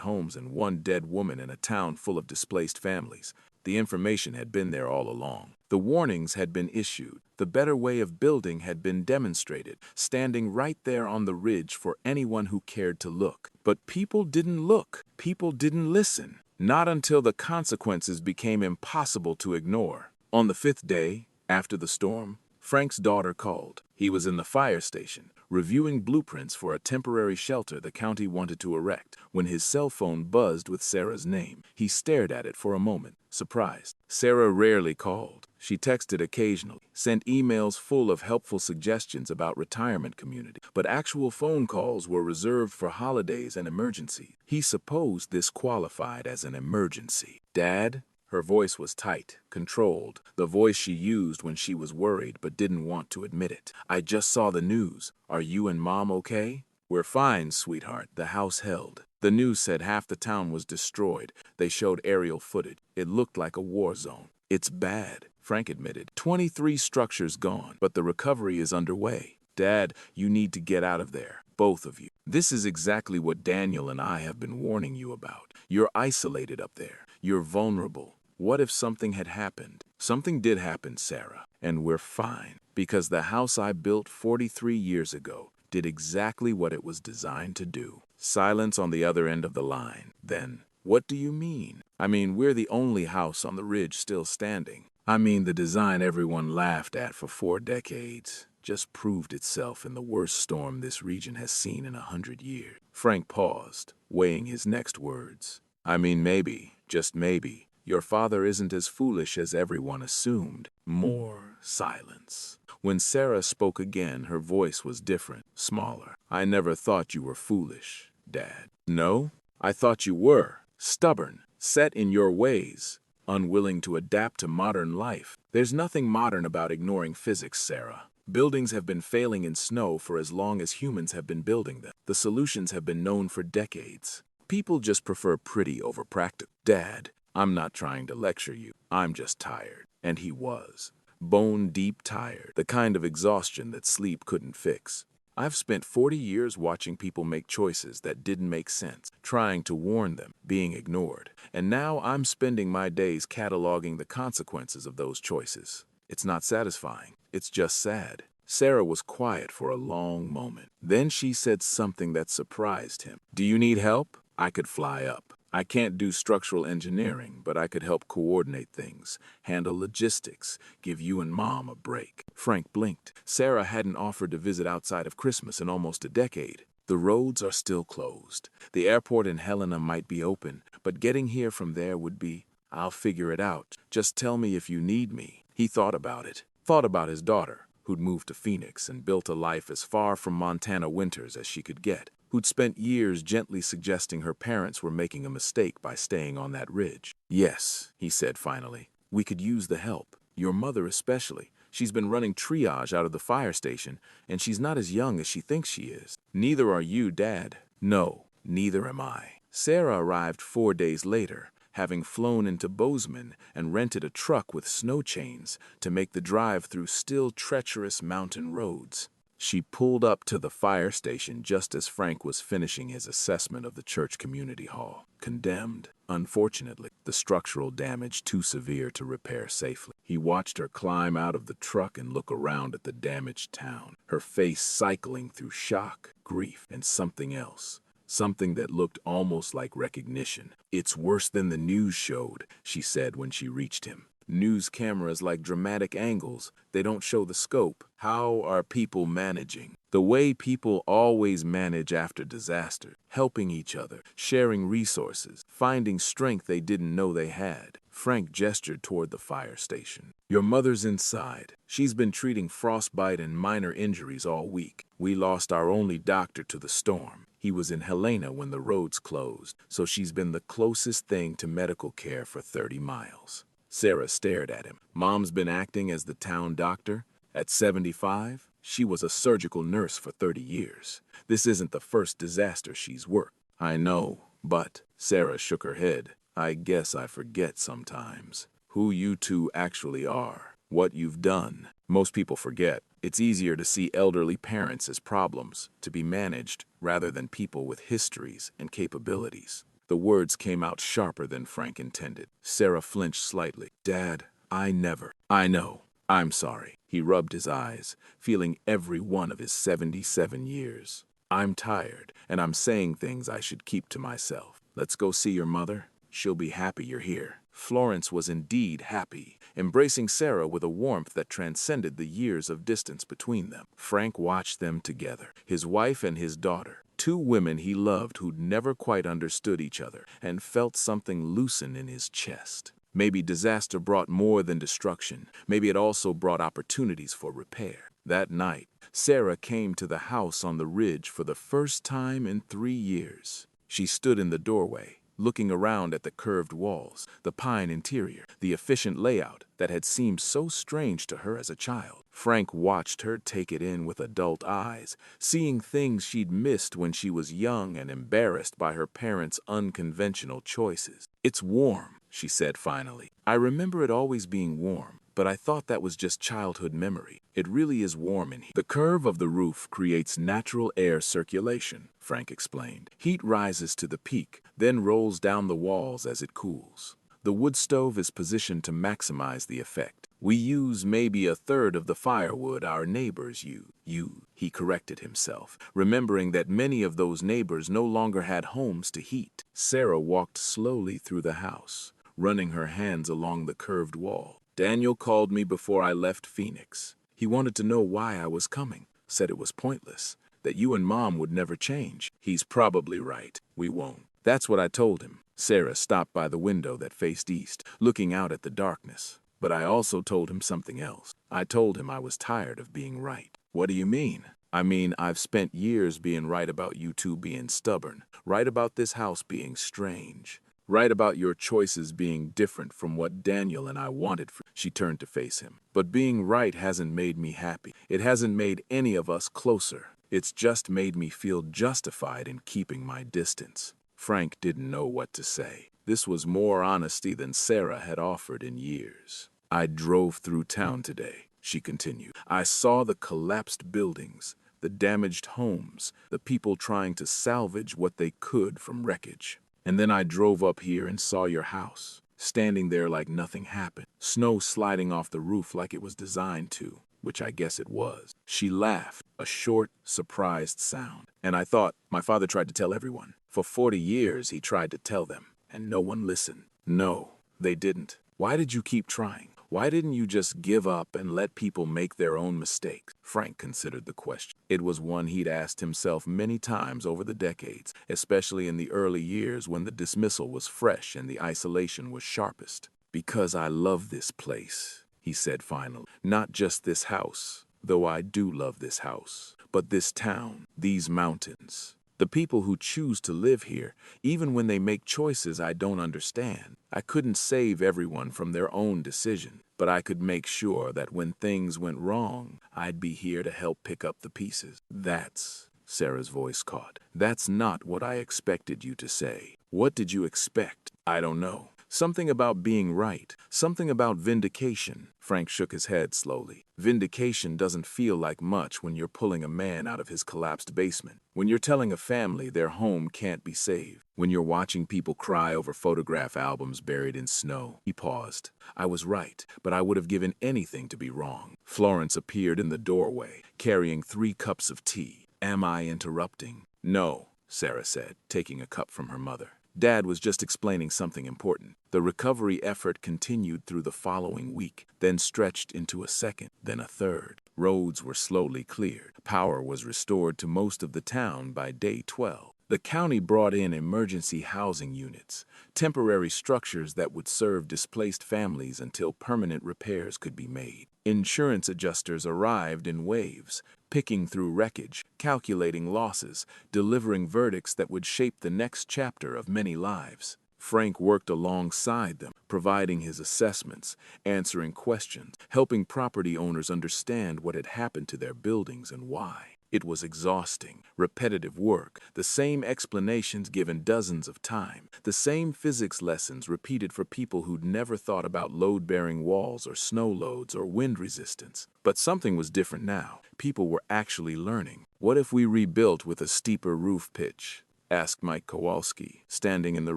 homes and one dead woman in a town full of displaced families. The information had been there all along. The warnings had been issued. The better way of building had been demonstrated, standing right there on the ridge for anyone who cared to look. But people didn't look. People didn't listen. Not until the consequences became impossible to ignore. On the 5th day, after the storm, Frank's daughter called. He was in the fire station, reviewing blueprints for a temporary shelter the county wanted to erect, when his cell phone buzzed with Sarah's name. He stared at it for a moment, surprised. Sarah rarely called. She texted occasionally, sent emails full of helpful suggestions about retirement community, but actual phone calls were reserved for holidays and emergencies. He supposed this qualified as an emergency. Dad? Her voice was tight, controlled, the voice she used when she was worried but didn't want to admit it. I just saw the news. Are you and Mom okay? We're fine, sweetheart, the house held. The news said half the town was destroyed. They showed aerial footage. It looked like a war zone. It's bad, Frank admitted. 23 structures gone, but the recovery is underway. Dad, you need to get out of there, both of you. This is exactly what Daniel and I have been warning you about. You're isolated up there. You're vulnerable. What if something had happened? Something did happen, Sarah, and we're fine, because the house I built 43 years ago did exactly what it was designed to do. Silence on the other end of the line. Then, what do you mean? I mean, we're the only house on the ridge still standing. I mean, the design everyone laughed at for 4 decades just proved itself in the worst storm this region has seen in 100 years. Frank paused, weighing his next words. I mean, maybe, just maybe, your father isn't as foolish as everyone assumed. More silence. When Sarah spoke again, her voice was different, smaller. I never thought you were foolish, Dad. No? I thought you were. Stubborn, set in your ways, unwilling to adapt to modern life. There's nothing modern about ignoring physics, Sarah. Buildings have been failing in snow for as long as humans have been building them. The solutions have been known for decades. People just prefer pretty over practical. Dad, I'm not trying to lecture you. I'm just tired. And he was. Bone-deep tired. The kind of exhaustion that sleep couldn't fix. I've spent 40 years watching people make choices that didn't make sense, trying to warn them, being ignored. And now I'm spending my days cataloging the consequences of those choices. It's not satisfying. It's just sad. Sarah was quiet for a long moment. Then she said something that surprised him. Do you need help? I could fly up. I can't do structural engineering, but I could help coordinate things, handle logistics, give you and Mom a break. Frank blinked. Sarah hadn't offered to visit outside of Christmas in almost a decade. The roads are still closed. The airport in Helena might be open, but getting here from there would be, I'll figure it out. Just tell me if you need me. He thought about it. Thought about his daughter, who'd moved to Phoenix and built a life as far from Montana winters as she could get, who'd spent years gently suggesting her parents were making a mistake by staying on that ridge. Yes, he said finally, we could use the help. Your mother especially. She's been running triage out of the fire station, and she's not as young as she thinks she is. Neither are you, Dad. No, neither am I. Sarah arrived 4 days later, having flown into Bozeman and rented a truck with snow chains to make the drive through still treacherous mountain roads. She pulled up to the fire station just as Frank was finishing his assessment of the church community hall. Condemned, unfortunately, the structural damage too severe to repair safely. He watched her climb out of the truck and look around at the damaged town, her face cycling through shock, grief, and something else. Something that looked almost like recognition. It's worse than the news showed, she said when she reached him. News cameras like dramatic angles. They don't show the scope. How are people managing? The way people always manage after disaster. Helping each other, sharing resources, finding strength they didn't know they had. Frank gestured toward the fire station. Your mother's inside. She's been treating frostbite and minor injuries all week. We lost our only doctor to the storm. He was in Helena when the roads closed, so she's been the closest thing to medical care for 30 miles. Sarah stared at him. Mom's been acting as the town doctor? At 75? She was a surgical nurse for 30 years. This isn't the first disaster she's worked. I know, but Sarah shook her head. I guess I forget sometimes who you two actually are, what you've done. Most people forget. It's easier to see elderly parents as problems to be managed rather than people with histories and capabilities. The words came out sharper than Frank intended. Sarah flinched slightly. Dad, I know. I'm sorry. He rubbed his eyes, feeling every one of his 77 years. I'm tired, and I'm saying things I should keep to myself. Let's go see your mother. She'll be happy you're here. Florence was indeed happy, embracing Sarah with a warmth that transcended the years of distance between them. Frank watched them together, his wife and his daughter. Two women he loved who'd never quite understood each other, and felt something loosen in his chest. Maybe disaster brought more than destruction. Maybe it also brought opportunities for repair. That night, Sarah came to the house on the ridge for the first time in 3 years. She stood in the doorway, looking around at the curved walls, the pine interior, the efficient layout that had seemed so strange to her as a child. Frank watched her take it in with adult eyes, seeing things she'd missed when she was young and embarrassed by her parents' unconventional choices. It's warm, she said finally. I remember it always being warm, but I thought that was just childhood memory. It really is warm in here. The curve of the roof creates natural air circulation, Frank explained. Heat rises to the peak, then rolls down the walls as it cools. The wood stove is positioned to maximize the effect. We use maybe a third of the firewood our neighbors use. He corrected himself, remembering that many of those neighbors no longer had homes to heat. Sarah walked slowly through the house, running her hands along the curved wall. Daniel called me before I left Phoenix. He wanted to know why I was coming, said it was pointless, that you and Mom would never change. He's probably right. We won't. That's what I told him. Sarah stopped by the window that faced east, looking out at the darkness. But I also told him something else. I told him I was tired of being right. What do you mean? I mean, I've spent years being right about you two being stubborn, right about this house being strange, right about your choices being different from what Daniel and I wanted. She turned to face him. But being right hasn't made me happy. It hasn't made any of us closer. It's just made me feel justified in keeping my distance. Frank didn't know what to say. This was more honesty than Sarah had offered in years. I drove through town today, she continued. I saw the collapsed buildings, the damaged homes, the people trying to salvage what they could from wreckage. And then I drove up here and saw your house, standing there like nothing happened, snow sliding off the roof like it was designed to, which I guess it was. She laughed, a short, surprised sound. And I thought, my father tried to tell everyone. For 40 years he tried to tell them, and no one listened. No, they didn't. Why did you keep trying? Why didn't you just give up and let people make their own mistakes? Frank considered the question. It was one he'd asked himself many times over the decades, especially in the early years when the dismissal was fresh and the isolation was sharpest. Because I love this place, he said finally. Not just this house, though I do love this house, but this town, these mountains. The people who choose to live here, even when they make choices I don't understand. I couldn't save everyone from their own decision, but I could make sure that when things went wrong, I'd be here to help pick up the pieces. That's, Sarah's voice caught. That's not what I expected you to say. What did you expect? I don't know. Something about being right. Something about vindication. Frank shook his head slowly. Vindication doesn't feel like much when you're pulling a man out of his collapsed basement. When you're telling a family their home can't be saved. When you're watching people cry over photograph albums buried in snow. He paused. I was right, but I would have given anything to be wrong. Florence appeared in the doorway, carrying 3 cups of tea. Am I interrupting? No, Sarah said, taking a cup from her mother. Dad was just explaining something important. The recovery effort continued through the following week, then stretched into a second, then a third. Roads were slowly cleared. Power was restored to most of the town by day 12. The county brought in emergency housing units, temporary structures that would serve displaced families until permanent repairs could be made. Insurance adjusters arrived in waves, picking through wreckage, calculating losses, delivering verdicts that would shape the next chapter of many lives. Frank worked alongside them, providing his assessments, answering questions, helping property owners understand what had happened to their buildings and why. It was exhausting, repetitive work, the same explanations given dozens of times, the same physics lessons repeated for people who'd never thought about load-bearing walls or snow loads or wind resistance. But something was different now. People were actually learning. What if we rebuilt with a steeper roof pitch? Asked Mike Kowalski, standing in the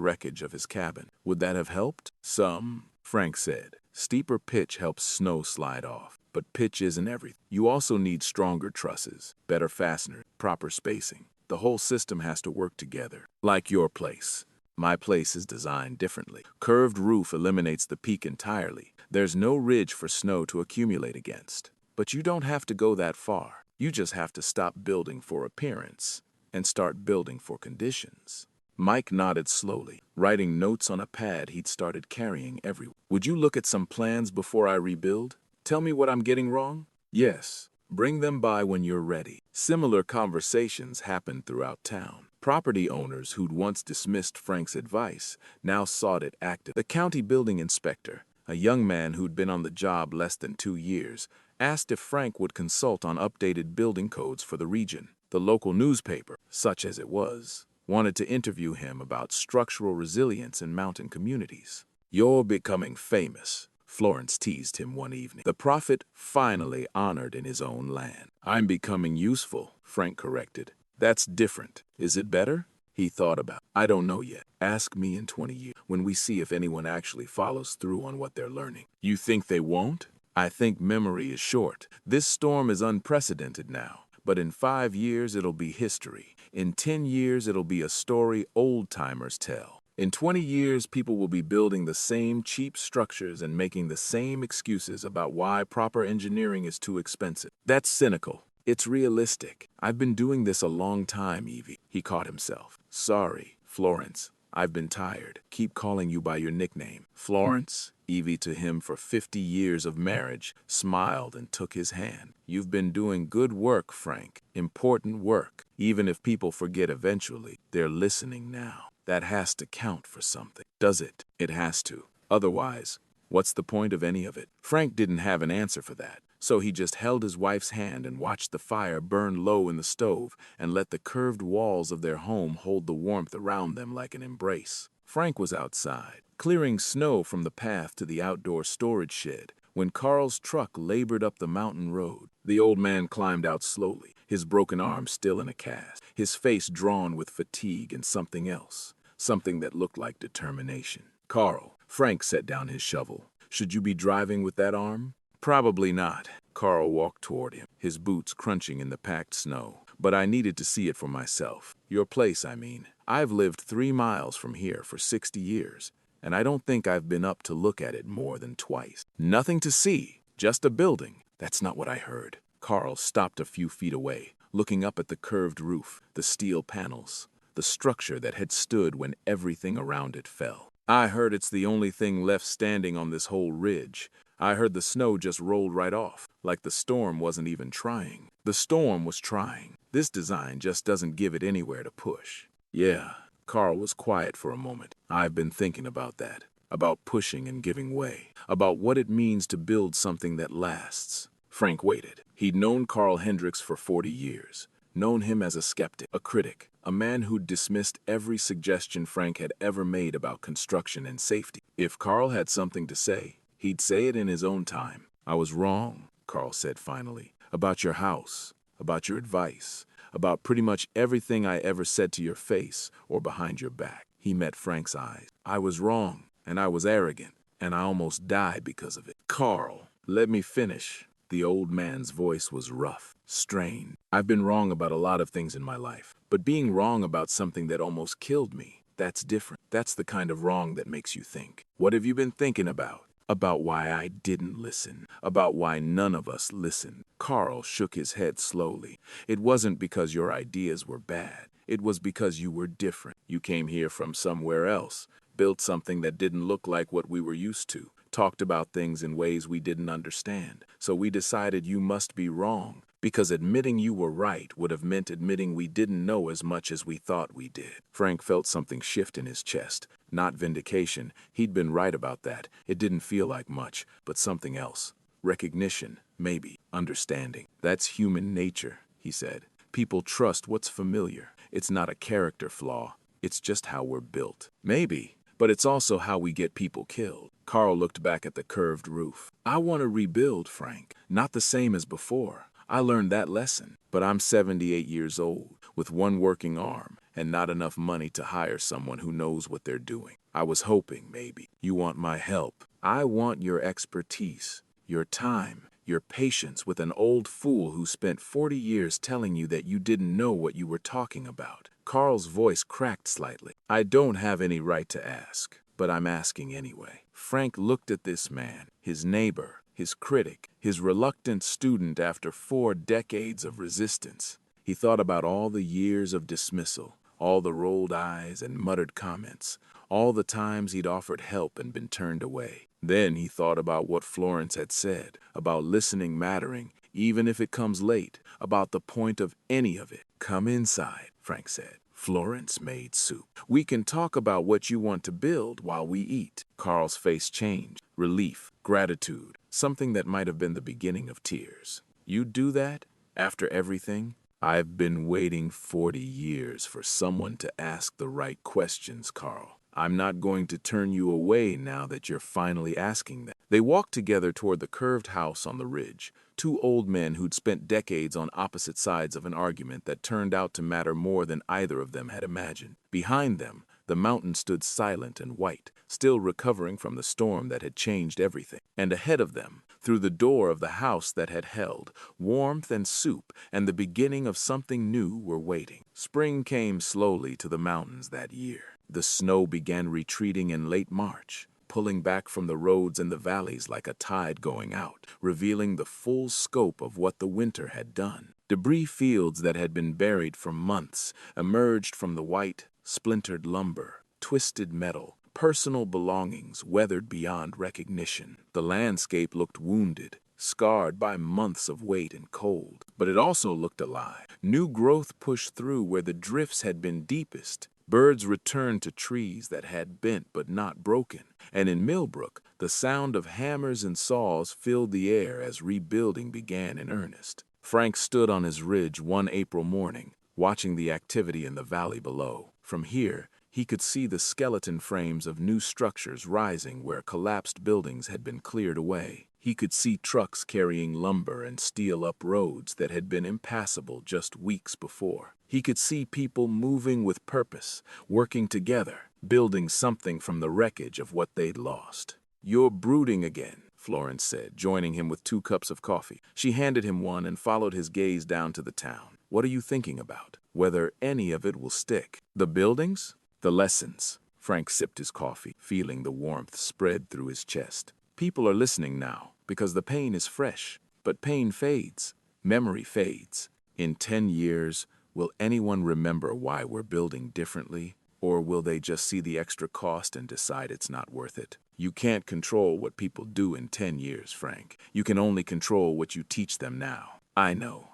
wreckage of his cabin. Would that have helped? Some, Frank said. Steeper pitch helps snow slide off. But pitch isn't everything. You also need stronger trusses, better fasteners, proper spacing. The whole system has to work together. Like your place. My place is designed differently. Curved roof eliminates the peak entirely. There's no ridge for snow to accumulate against. But you don't have to go that far. You just have to stop building for appearance and start building for conditions. Mike nodded slowly, writing notes on a pad he'd started carrying everywhere. Would you look at some plans before I rebuild? Tell me what I'm getting wrong? Yes. Bring them by when you're ready. Similar conversations happened throughout town. Property owners who'd once dismissed Frank's advice now sought it active. The county building inspector, a young man who'd been on the job less than 2 years, asked if Frank would consult on updated building codes for the region. The local newspaper, such as it was, wanted to interview him about structural resilience in mountain communities. You're becoming famous, Florence teased him one evening. The prophet finally honored in his own land. I'm becoming useful, Frank corrected. That's different. Is it better? He thought about it. I don't know yet. Ask me in 20 years, when we see if anyone actually follows through on what they're learning. You think they won't? I think memory is short. This storm is unprecedented now, but in 5 years it'll be history. In 10 years it'll be a story old-timers tell. In 20 years, people will be building the same cheap structures and making the same excuses about why proper engineering is too expensive. That's cynical. It's realistic. I've been doing this a long time, Evie. He caught himself. Sorry, Florence. I've been tired. Keep calling you by your nickname. Florence, Evie, to him for 50 years of marriage, smiled and took his hand. You've been doing good work, Frank. Important work. Even if people forget eventually, they're listening now. That has to count for something. Does it? It has to. Otherwise, what's the point of any of it? Frank didn't have an answer for that, so he just held his wife's hand and watched the fire burn low in the stove and let the curved walls of their home hold the warmth around them like an embrace. Frank was outside, clearing snow from the path to the outdoor storage shed, when Carl's truck labored up the mountain road. The old man climbed out slowly, his broken arm still in a cast, his face drawn with fatigue and something else. Something that looked like determination. Carl, Frank set down his shovel. Should you be driving with that arm? Probably not. Carl walked toward him, his boots crunching in the packed snow. But I needed to see it for myself. Your place, I mean. I've lived 3 miles from here for 60 years, and I don't think I've been up to look at it more than twice. Nothing to see, just a building. That's not what I heard. Carl stopped a few feet away, looking up at the curved roof, the steel panels, the structure that had stood when everything around it fell. I heard it's the only thing left standing on this whole ridge. I heard the snow just rolled right off, like the storm wasn't even trying. The storm was trying. This design just doesn't give it anywhere to push. Yeah, Carl was quiet for a moment. I've been thinking about that, about pushing and giving way, about what it means to build something that lasts. Frank waited. He'd known Carl Hendricks for 40 years. Known him as a skeptic, a critic, a man who'd dismissed every suggestion Frank had ever made about construction and safety. If Carl had something to say, he'd say it in his own time. I was wrong, Carl said finally, about your house, about your advice, about pretty much everything I ever said to your face or behind your back. He met Frank's eyes. I was wrong, and I was arrogant, and I almost died because of it. Carl, let me finish. The old man's voice was rough, strained. I've been wrong about a lot of things in my life, but being wrong about something that almost killed me, That's different. That's the kind of wrong that makes you think. What have you been thinking about? About why I didn't listen. About why none of us listened. Carl shook his head slowly. It wasn't because your ideas were bad. It was because you were different. You came here from somewhere else, built something that didn't look like what we were used to, talked about things in ways we didn't understand. So we decided you must be wrong, because admitting you were right would have meant admitting we didn't know as much as we thought we did. Frank felt something shift in his chest. Not vindication. He'd been right about that. It didn't feel like much, but something else. Recognition, maybe. Understanding. That's human nature, he said. People trust what's familiar. It's not a character flaw. It's just how we're built. Maybe. But it's also how we get people killed. Carl looked back at the curved roof. I want to rebuild, Frank. Not the same as before. I learned that lesson. But I'm 78 years old, with one working arm, and not enough money to hire someone who knows what they're doing. I was hoping, maybe. You want my help. I want your expertise, your time, your patience with an old fool who spent 40 years telling you that you didn't know what you were talking about. Carl's voice cracked slightly. I don't have any right to ask, but I'm asking anyway. Frank looked at this man, his neighbor, his critic, his reluctant student after 4 decades of resistance. He thought about all the years of dismissal, all the rolled eyes and muttered comments, all the times he'd offered help and been turned away. Then he thought about what Florence had said, about listening mattering, even if it comes late, about the point of any of it. Come inside, Frank said. Florence made soup. We can talk about what you want to build while we eat. Carl's face changed. Relief, gratitude, something that might have been the beginning of tears. You'd do that? After everything? I've been waiting 40 years for someone to ask the right questions, Carl. I'm not going to turn you away now that you're finally asking them. They walked together toward the curved house on the ridge, 2 old men who'd spent decades on opposite sides of an argument that turned out to matter more than either of them had imagined. Behind them, the mountain stood silent and white, still recovering from the storm that had changed everything. And ahead of them, through the door of the house that had held, warmth and soup and the beginning of something new were waiting. Spring came slowly to the mountains that year. The snow began retreating in late March, pulling back from the roads and the valleys like a tide going out, revealing the full scope of what the winter had done. Debris fields that had been buried for months emerged from the white, splintered lumber, twisted metal, personal belongings weathered beyond recognition. The landscape looked wounded, scarred by months of wait and cold, but it also looked alive. New growth pushed through where the drifts had been deepest. Birds returned to trees that had bent but not broken, and in Millbrook, the sound of hammers and saws filled the air as rebuilding began in earnest. Frank stood on his ridge one April morning, watching the activity in the valley below. From here, he could see the skeleton frames of new structures rising where collapsed buildings had been cleared away. He could see trucks carrying lumber and steel up roads that had been impassable just weeks before. He could see people moving with purpose, working together, building something from the wreckage of what they'd lost. You're brooding again, Florence said, joining him with 2 cups of coffee. She handed him one and followed his gaze down to the town. What are you thinking about? Whether any of it will stick. The buildings? The lessons. Frank sipped his coffee, feeling the warmth spread through his chest. People are listening now, because the pain is fresh. But pain fades. Memory fades. In 10 years, will anyone remember why we're building differently? Or will they just see the extra cost and decide it's not worth it? You can't control what people do in 10 years, Frank. You can only control what you teach them now. I know.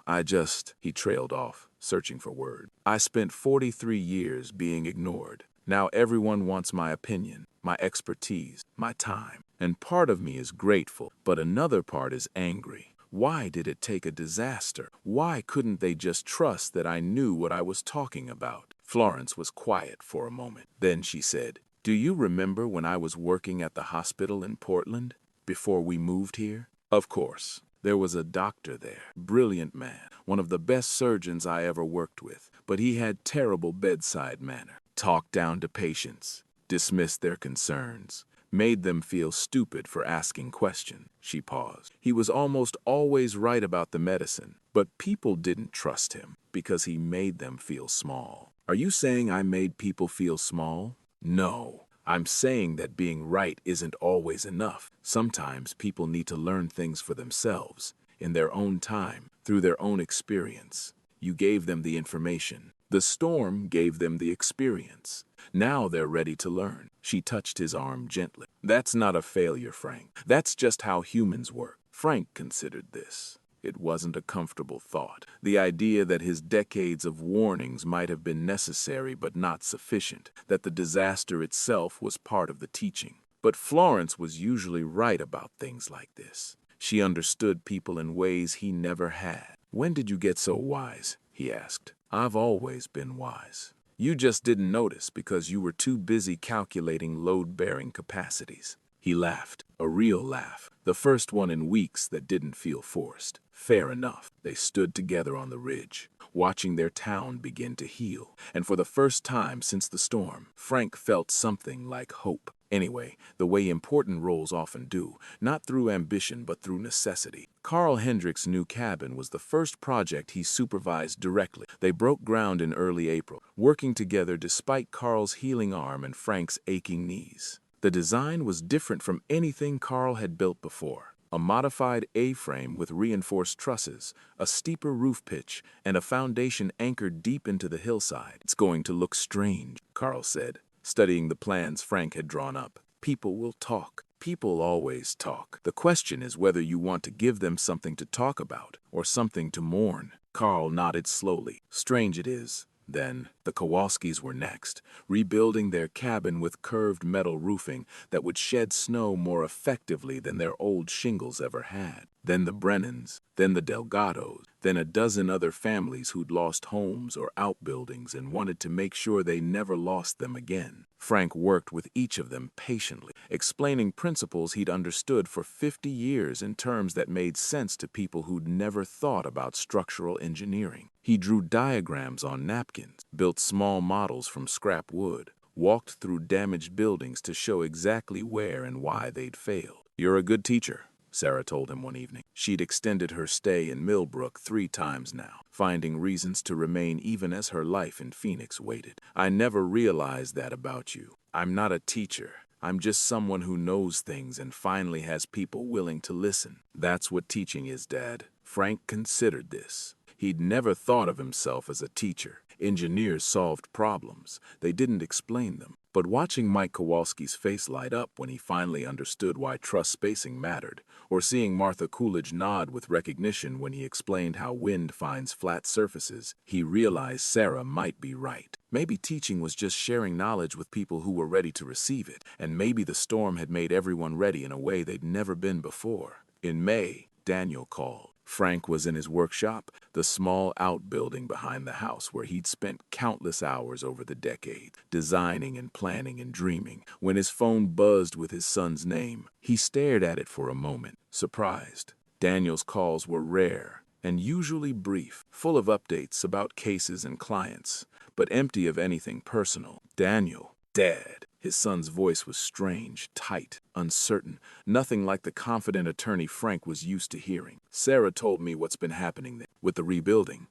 He trailed off, searching for word. I spent 43 years being ignored. Now everyone wants my opinion, my expertise, my time. And part of me is grateful, but another part is angry. Why did it take a disaster? Why couldn't they just trust that I knew what I was talking about? Florence was quiet for a moment. Then she said, Do you remember when I was working at the hospital in Portland, before we moved here? Of course. There was a doctor there, brilliant man, one of the best surgeons I ever worked with, but he had terrible bedside manner. Talked down to patients, dismissed their concerns, made them feel stupid for asking questions. She paused. He was almost always right about the medicine, but people didn't trust him because he made them feel small. Are you saying I made people feel small? No. I'm saying that being right isn't always enough. Sometimes people need to learn things for themselves, in their own time, through their own experience. You gave them the information. The storm gave them the experience. Now they're ready to learn. She touched his arm gently. That's not a failure, Frank. That's just how humans work. Frank considered this. It wasn't a comfortable thought. The idea that his decades of warnings might have been necessary but not sufficient, that the disaster itself was part of the teaching. But Florence was usually right about things like this. She understood people in ways he never had. When did you get so wise? He asked. I've always been wise. You just didn't notice because you were too busy calculating load-bearing capacities. He laughed, a real laugh, the first one in weeks that didn't feel forced. Fair enough. They stood together on the ridge, watching their town begin to heal, and for the first time since the storm, Frank felt something like hope. Anyway, the way important roles often do, not through ambition but through necessity. Carl Hendrick's new cabin was the first project he supervised directly. They broke ground in early April, working together despite Carl's healing arm and Frank's aching knees. The design was different from anything Carl had built before. A modified A-frame with reinforced trusses, a steeper roof pitch, and a foundation anchored deep into the hillside. It's going to look strange, Carl said, studying the plans Frank had drawn up. People will talk. People always talk. The question is whether you want to give them something to talk about or something to mourn. Carl nodded slowly. Strange it is. Then, the Kowalskis were next, rebuilding their cabin with curved metal roofing that would shed snow more effectively than their old shingles ever had. Then the Brennans, then the Delgados, then a dozen other families who'd lost homes or outbuildings and wanted to make sure they never lost them again. Frank worked with each of them patiently, explaining principles he'd understood for 50 years in terms that made sense to people who'd never thought about structural engineering. He drew diagrams on napkins, built small models from scrap wood, walked through damaged buildings to show exactly where and why they'd failed. You're a good teacher, Sarah told him one evening. She'd extended her stay in Millbrook 3 times now, finding reasons to remain even as her life in Phoenix waited. I never realized that about you. I'm not a teacher. I'm just someone who knows things and finally has people willing to listen. That's what teaching is, Dad. Frank considered this. He'd never thought of himself as a teacher. Engineers solved problems. They didn't explain them. But watching Mike Kowalski's face light up when he finally understood why truss spacing mattered, or seeing Martha Coolidge nod with recognition when he explained how wind finds flat surfaces, he realized Sarah might be right. Maybe teaching was just sharing knowledge with people who were ready to receive it, and maybe the storm had made everyone ready in a way they'd never been before. In May, Daniel called. Frank was in his workshop, the small outbuilding behind the house where he'd spent countless hours over the decades, designing and planning and dreaming. When his phone buzzed with his son's name, he stared at it for a moment, surprised. Daniel's calls were rare and usually brief, full of updates about cases and clients, but empty of anything personal. Daniel, Dad. His son's voice was strange, tight, uncertain, nothing like the confident attorney Frank was used to hearing. Sarah told me what's been happening there. With the rebuilding,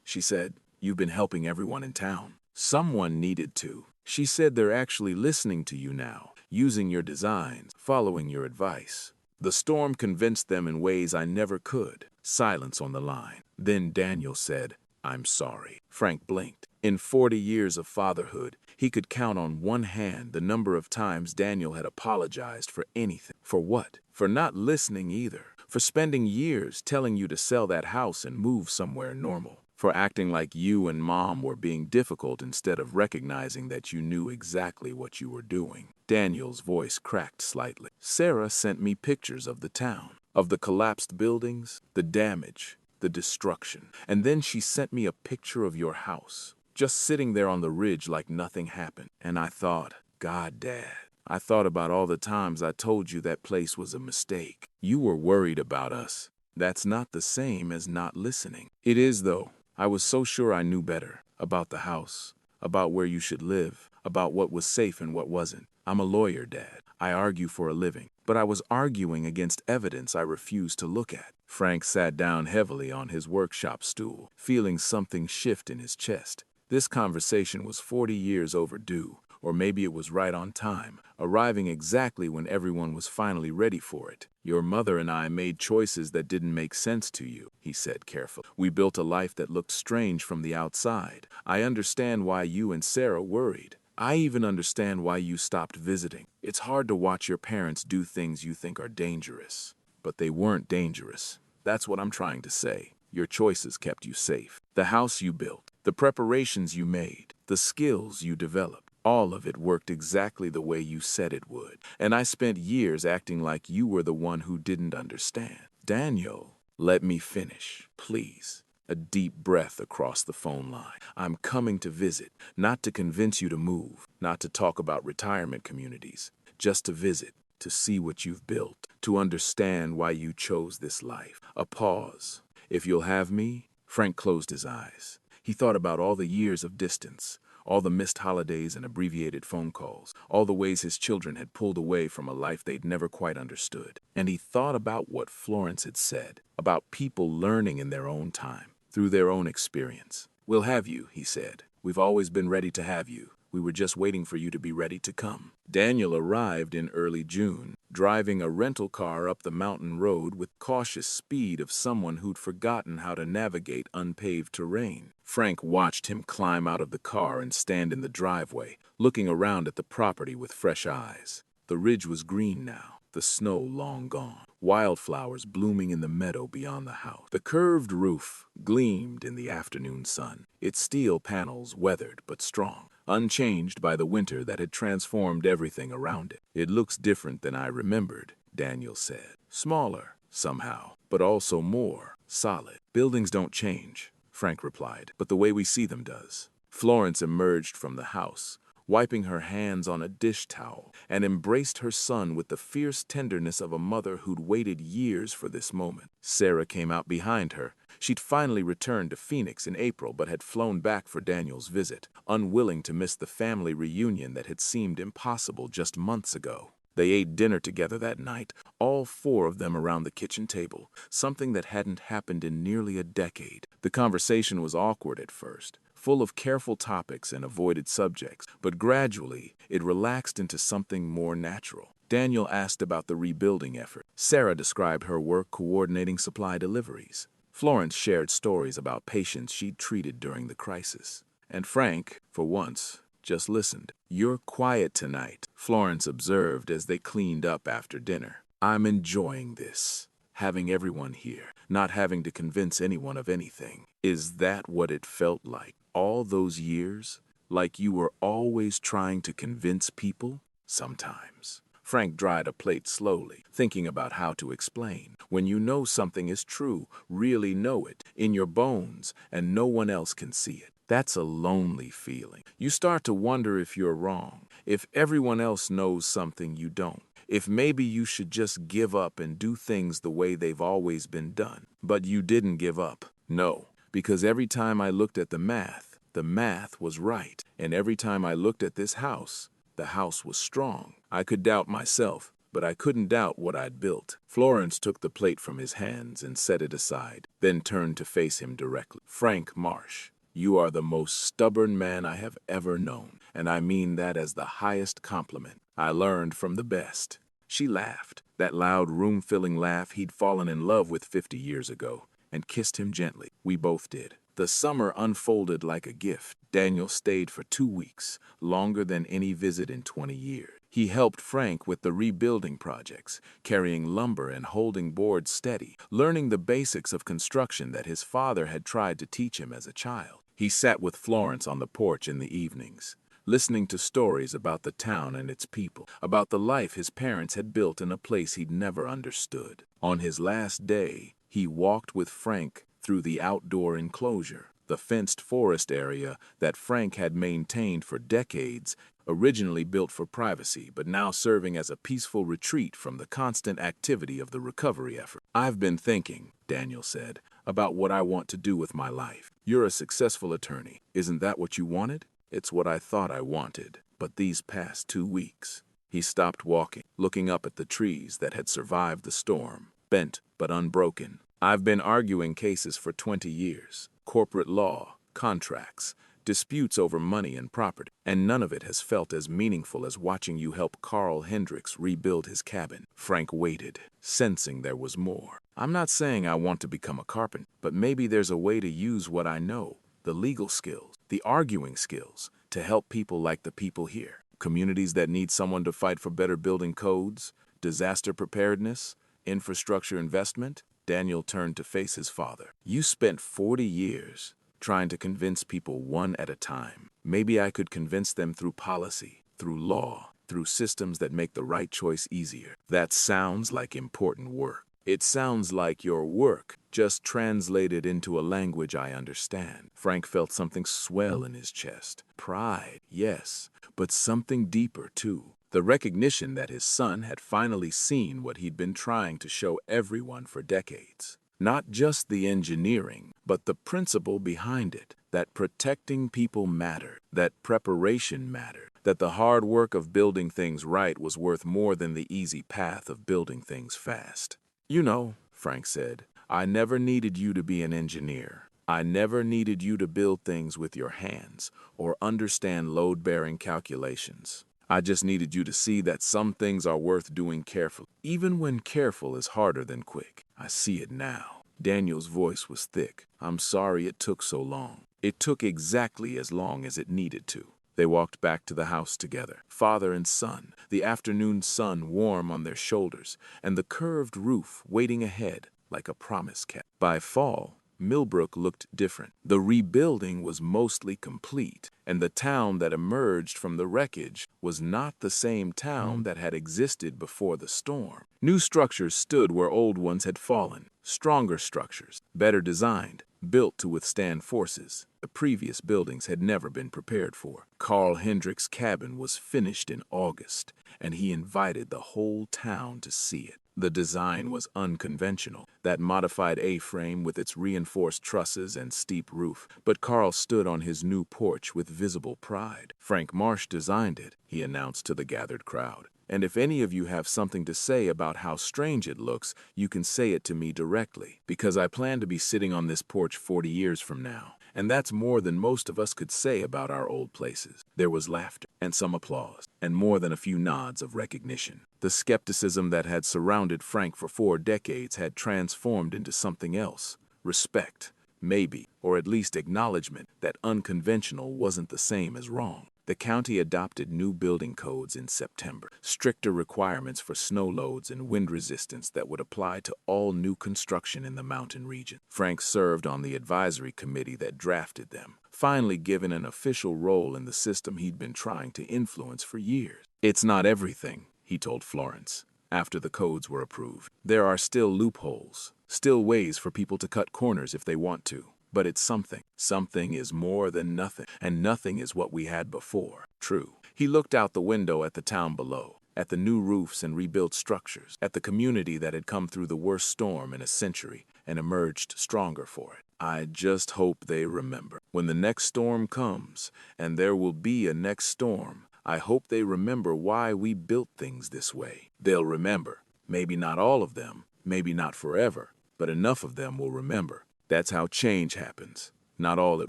she said, you've been helping everyone in town. Someone needed to. She said they're actually listening to you now, using your designs, following your advice. The storm convinced them in ways I never could. Silence on the line. Then Daniel said, I'm sorry. Frank blinked. In 40 years of fatherhood, he could count on one hand the number of times Daniel had apologized for anything. For what? For not listening either. For spending years telling you to sell that house and move somewhere normal. For acting like you and Mom were being difficult instead of recognizing that you knew exactly what you were doing. Daniel's voice cracked slightly. Sarah sent me pictures of the town, of the collapsed buildings, the damage, the destruction. And then she sent me a picture of your house, just sitting there on the ridge like nothing happened. And I thought, God, Dad. I thought about all the times I told you that place was a mistake. You were worried about us. That's not the same as not listening. It is, though. I was so sure I knew better. About the house, about where you should live, about what was safe and what wasn't. I'm a lawyer, Dad. I argue for a living. But I was arguing against evidence I refused to look at. Frank sat down heavily on his workshop stool, feeling something shift in his chest. This conversation was 40 years overdue, or maybe it was right on time, arriving exactly when everyone was finally ready for it. Your mother and I made choices that didn't make sense to you, he said carefully. We built a life that looked strange from the outside. I understand why you and Sarah worried. I even understand why you stopped visiting. It's hard to watch your parents do things you think are dangerous. But they weren't dangerous. That's what I'm trying to say. Your choices kept you safe. The house you built, the preparations you made, the skills you developed, all of it worked exactly the way you said it would. And I spent years acting like you were the one who didn't understand. Daniel, let me finish, please. A deep breath across the phone line. I'm coming to visit, not to convince you to move, not to talk about retirement communities, just to visit, to see what you've built, to understand why you chose this life. A pause. If you'll have me, Frank closed his eyes. He thought about all the years of distance, all the missed holidays and abbreviated phone calls, all the ways his children had pulled away from a life they'd never quite understood. And he thought about what Florence had said, about people learning in their own time, through their own experience. We'll have you, he said. We've always been ready to have you. We were just waiting for you to be ready to come. Daniel arrived in early June, driving a rental car up the mountain road with cautious speed of someone who'd forgotten how to navigate unpaved terrain. Frank watched him climb out of the car and stand in the driveway, looking around at the property with fresh eyes. The ridge was green now, the snow long gone, wildflowers blooming in the meadow beyond the house. The curved roof gleamed in the afternoon sun, its steel panels weathered but strong, unchanged by the winter that had transformed everything around it. It looks different than I remembered, Daniel said. Smaller, somehow, but also more solid. Buildings don't change, Frank replied, but the way we see them does. Florence emerged from the house, wiping her hands on a dish towel, and embraced her son with the fierce tenderness of a mother who'd waited years for this moment. Sarah came out behind her. She'd finally returned to Phoenix in April but had flown back for Daniel's visit, unwilling to miss the family reunion that had seemed impossible just months ago. They ate dinner together that night, all four of them around the kitchen table, something that hadn't happened in nearly a decade. The conversation was awkward at first, full of careful topics and avoided subjects, but gradually it relaxed into something more natural. Daniel asked about the rebuilding effort. Sarah described her work coordinating supply deliveries. Florence shared stories about patients she'd treated during the crisis. And Frank, for once, just listened. You're quiet tonight, Florence observed as they cleaned up after dinner. I'm enjoying this, having everyone here, not having to convince anyone of anything. Is that what it felt like all those years? Like you were always trying to convince people? Sometimes. Frank dried a plate slowly, thinking about how to explain. When you know something is true, really know it, in your bones, and no one else can see it. That's a lonely feeling. You start to wonder if you're wrong, if everyone else knows something you don't, if maybe you should just give up and do things the way they've always been done. But you didn't give up. No, because every time I looked at the math was right. And every time I looked at this house, the house was strong. I could doubt myself, but I couldn't doubt what I'd built. Florence took the plate from his hands and set it aside, then turned to face him directly. Frank Marsh, you are the most stubborn man I have ever known, and I mean that as the highest compliment. I learned from the best. She laughed, that loud room-filling laugh he'd fallen in love with 50 years ago, and kissed him gently. We both did. The summer unfolded like a gift. Daniel stayed for 2 weeks, longer than any visit in 20 years. He helped Frank with the rebuilding projects, carrying lumber and holding boards steady, learning the basics of construction that his father had tried to teach him as a child. He sat with Florence on the porch in the evenings, listening to stories about the town and its people, about the life his parents had built in a place he'd never understood. On his last day, he walked with Frank through the outdoor enclosure, the fenced forest area that Frank had maintained for decades, originally built for privacy, but now serving as a peaceful retreat from the constant activity of the recovery effort. I've been thinking, Daniel said, about what I want to do with my life. You're a successful attorney. Isn't that what you wanted? It's what I thought I wanted. But these past 2 weeks, he stopped walking, looking up at the trees that had survived the storm, bent but unbroken. I've been arguing cases for 20 years. Corporate law, contracts, disputes over money and property, and none of it has felt as meaningful as watching you help Carl Hendricks rebuild his cabin. Frank waited, sensing there was more. I'm not saying I want to become a carpenter, but maybe there's a way to use what I know, the legal skills, the arguing skills, to help people like the people here. Communities that need someone to fight for better building codes, disaster preparedness, infrastructure investment. Daniel turned to face his father. You spent 40 years trying to convince people one at a time. Maybe I could convince them through policy, through law, through systems that make the right choice easier. That sounds like important work. It sounds like your work, just translated into a language I understand. Frank felt something swell in his chest. Pride, yes, but something deeper too. The recognition that his son had finally seen what he'd been trying to show everyone for decades. Not just the engineering, but the principle behind it, that protecting people mattered, that preparation mattered, that the hard work of building things right was worth more than the easy path of building things fast. You know, Frank said, I never needed you to be an engineer. I never needed you to build things with your hands or understand load-bearing calculations. I just needed you to see that some things are worth doing carefully, even when careful is harder than quick. I see it now. Daniel's voice was thick. I'm sorry it took so long. It took exactly as long as it needed to. They walked back to the house together, father and son, the afternoon sun warm on their shoulders, and the curved roof waiting ahead like a promise kept. By fall, Millbrook looked different. The rebuilding was mostly complete, and the town that emerged from the wreckage was not the same town that had existed before the storm. New structures stood where old ones had fallen, stronger structures, better designed, built to withstand forces the previous buildings had never been prepared for. Carl Hendricks' cabin was finished in August, and he invited the whole town to see it. The design was unconventional, that modified A-frame with its reinforced trusses and steep roof, but Carl stood on his new porch with visible pride. Frank Marsh designed it, he announced to the gathered crowd. And if any of you have something to say about how strange it looks, you can say it to me directly, because I plan to be sitting on this porch 40 years from now. And that's more than most of us could say about our old places. There was laughter and some applause, and more than a few nods of recognition. The skepticism that had surrounded Frank for 4 decades had transformed into something else. Respect, maybe, or at least acknowledgement that unconventional wasn't the same as wrong. The county adopted new building codes in September, stricter requirements for snow loads and wind resistance that would apply to all new construction in the mountain region. Frank served on the advisory committee that drafted them, finally given an official role in the system he'd been trying to influence for years. It's not everything, he told Florence, after the codes were approved. There are still loopholes, still ways for people to cut corners if they want to. But it's something. Something is more than nothing, and nothing is what we had before. True. He looked out the window at the town below, at the new roofs and rebuilt structures, at the community that had come through the worst storm in a century and emerged stronger for it. I just hope they remember. When the next storm comes, and there will be a next storm, I hope they remember why we built things this way. They'll remember. Maybe not all of them, maybe not forever, but enough of them will remember. That's how change happens, not all at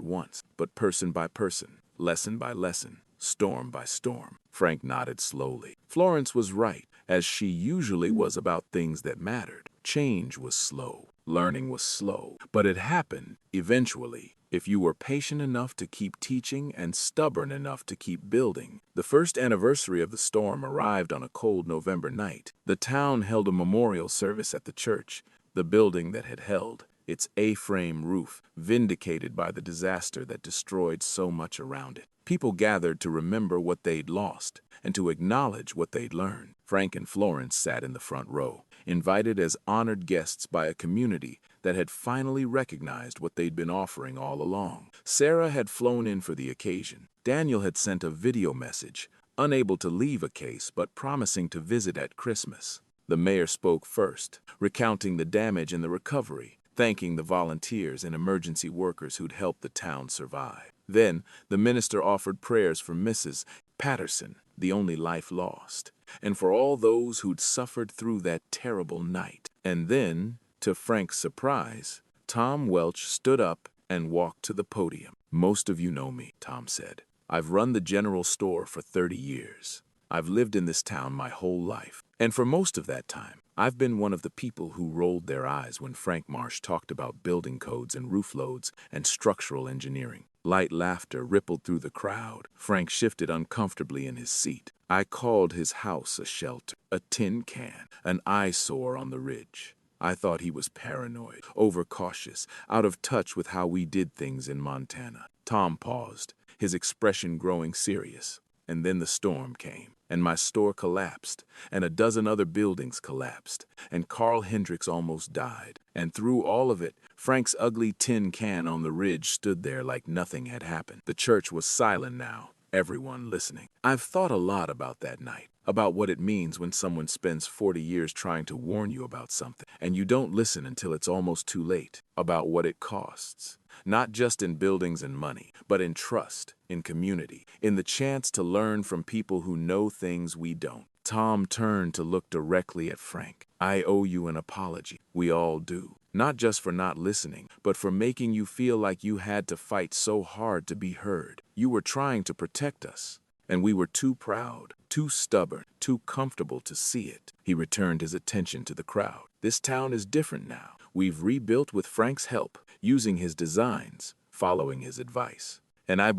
once, but person by person, lesson by lesson, storm by storm. Frank nodded slowly. Florence was right, as she usually was about things that mattered. Change was slow, learning was slow, but it happened eventually. If you were patient enough to keep teaching and stubborn enough to keep building. The first anniversary of the storm arrived on a cold November night. The town held a memorial service at the church, the building that had held its A-frame roof, vindicated by the disaster that destroyed so much around it. People gathered to remember what they'd lost and to acknowledge what they'd learned. Frank and Florence sat in the front row, invited as honored guests by a community that had finally recognized what they'd been offering all along. Sarah had flown in for the occasion. Daniel had sent a video message, unable to leave a case but promising to visit at Christmas. The mayor spoke first, recounting the damage and the recovery, thanking the volunteers and emergency workers who'd helped the town survive. Then, the minister offered prayers for Mrs. Patterson, the only life lost, and for all those who'd suffered through that terrible night. And then, to Frank's surprise, Tom Welch stood up and walked to the podium. "Most of you know me," Tom said. "I've run the general store for 30 years. I've lived in this town my whole life. And for most of that time, I've been one of the people who rolled their eyes when Frank Marsh talked about building codes and roof loads and structural engineering." Light laughter rippled through the crowd. Frank shifted uncomfortably in his seat. "I called his house a shelter, a tin can, an eyesore on the ridge. I thought he was paranoid, overcautious, out of touch with how we did things in Montana." Tom paused, his expression growing serious. "And then the storm came, and my store collapsed, and a dozen other buildings collapsed, and Carl Hendricks almost died. And through all of it, Frank's ugly tin can on the ridge stood there like nothing had happened." The church was silent now, everyone listening. "I've thought a lot about that night, about what it means when someone spends 40 years trying to warn you about something, and you don't listen until it's almost too late, about what it costs. Not just in buildings and money, but in trust, in community, in the chance to learn from people who know things we don't." Tom turned to look directly at Frank. "I owe you an apology. We all do. Not just for not listening, but for making you feel like you had to fight so hard to be heard. You were trying to protect us, and we were too proud, too stubborn, too comfortable to see it." He returned his attention to the crowd. "This town is different now. We've rebuilt with Frank's help, using his designs, following his advice. And I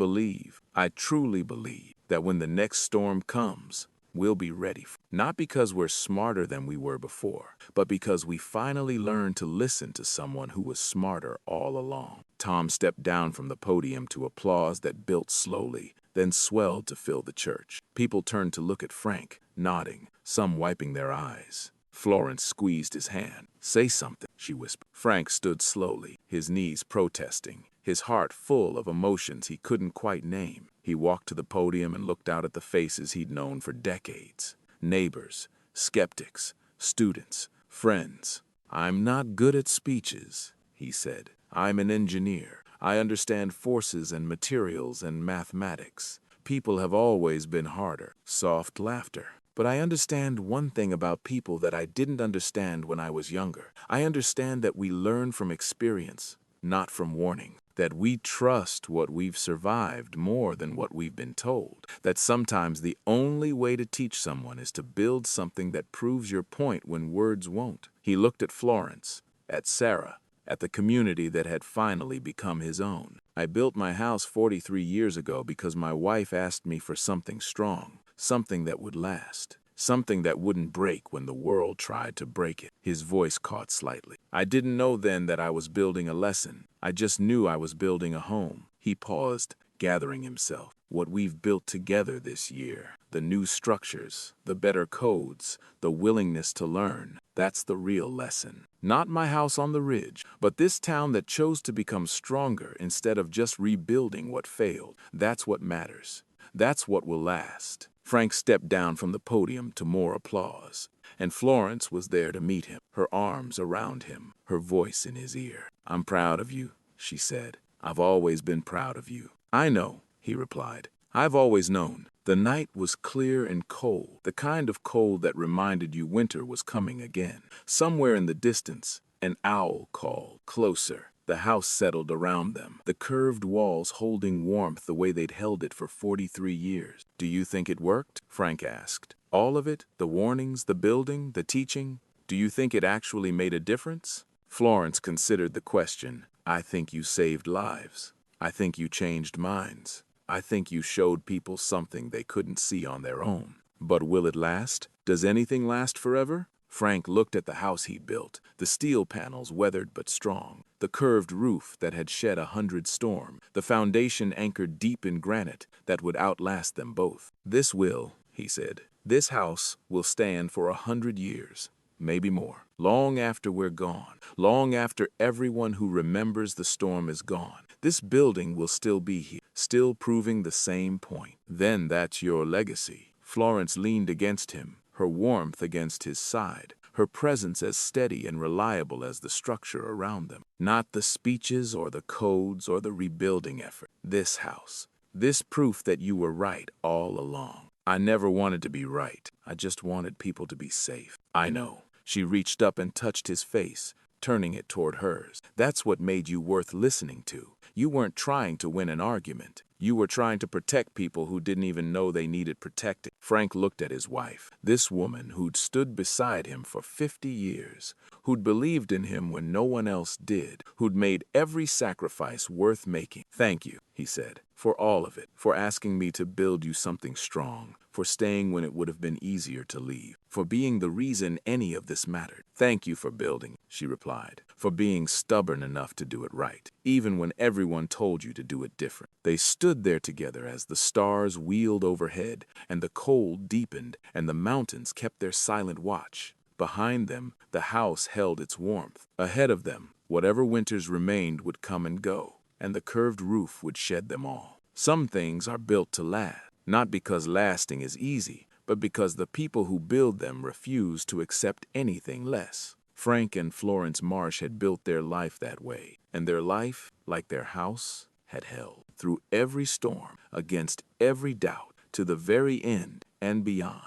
truly believe, that when the next storm comes, we'll be ready. Not because we're smarter than we were before, but because we finally learned to listen to someone who was smarter all along." Tom stepped down from the podium to applause that built slowly, then swelled to fill the church. People turned to look at Frank, nodding, some wiping their eyes. Florence squeezed his hand. "Say something," she whispered. Frank stood slowly, his knees protesting, his heart full of emotions he couldn't quite name. He walked to the podium and looked out at the faces he'd known for decades. Neighbors, skeptics, students, friends. "I'm not good at speeches," he said. "I'm an engineer. I understand forces and materials and mathematics. People have always been harder." Soft laughter. "But I understand one thing about people that I didn't understand when I was younger. I understand that we learn from experience, not from warning. That we trust what we've survived more than what we've been told. That sometimes the only way to teach someone is to build something that proves your point when words won't." He looked at Florence, at Sarah, at the community that had finally become his own. "I built my house 43 years ago because my wife asked me for something strong, something that would last, something that wouldn't break when the world tried to break it." His voice caught slightly. "I didn't know then that I was building a lesson. I just knew I was building a home." He paused, gathering himself. "What we've built together this year, the new structures, the better codes, the willingness to learn, that's the real lesson. Not my house on the ridge, but this town that chose to become stronger instead of just rebuilding what failed. That's what matters. That's what will last." Frank stepped down from the podium to more applause, and Florence was there to meet him, her arms around him, her voice in his ear. "I'm proud of you," she said. "I've always been proud of you." "I know," he replied. "I've always known." The night was clear and cold, the kind of cold that reminded you winter was coming again. Somewhere in the distance, an owl called. Closer. The house settled around them, the curved walls holding warmth the way they'd held it for 43 years. "Do you think it worked?" Frank asked. "All of it? The warnings, the building, the teaching? Do you think it actually made a difference?" Florence considered the question. "I think you saved lives. I think you changed minds. I think you showed people something they couldn't see on their own. But will it last? Does anything last forever?" Frank looked at the house he'd built, the steel panels weathered but strong, the curved roof that had shed 100 storms, the foundation anchored deep in granite that would outlast them both. "This will," he said. "This house will stand for 100 years, maybe more. Long after we're gone, long after everyone who remembers the storm is gone, this building will still be here, still proving the same point. Then that's your legacy." Florence leaned against him, her warmth against his side, her presence as steady and reliable as the structure around them. "Not the speeches or the codes or the rebuilding effort. This house. This proof that you were right all along. I never wanted to be right. I just wanted people to be safe." "I know." She reached up and touched his face, turning it toward hers. That's what made you worth listening to. You weren't trying to win an argument. You were trying to protect people who didn't even know they needed protecting. Frank looked at his wife, this woman who'd stood beside him for 50 years, who'd believed in him when no one else did, who'd made every sacrifice worth making. "Thank you," he said, "for all of it, for asking me to build you something strong, for staying when it would have been easier to leave, for being the reason any of this mattered." "Thank you for building," she replied, "for being stubborn enough to do it right, even when everyone told you to do it different." They stood there together as the stars wheeled overhead, and the cold deepened, and the mountains kept their silent watch. Behind them, the house held its warmth. Ahead of them, whatever winters remained would come and go, and the curved roof would shed them all. Some things are built to last, not because lasting is easy, but because the people who build them refuse to accept anything less. Frank and Florence Marsh had built their life that way, and their life, like their house, had held through every storm, against every doubt, to the very end and beyond.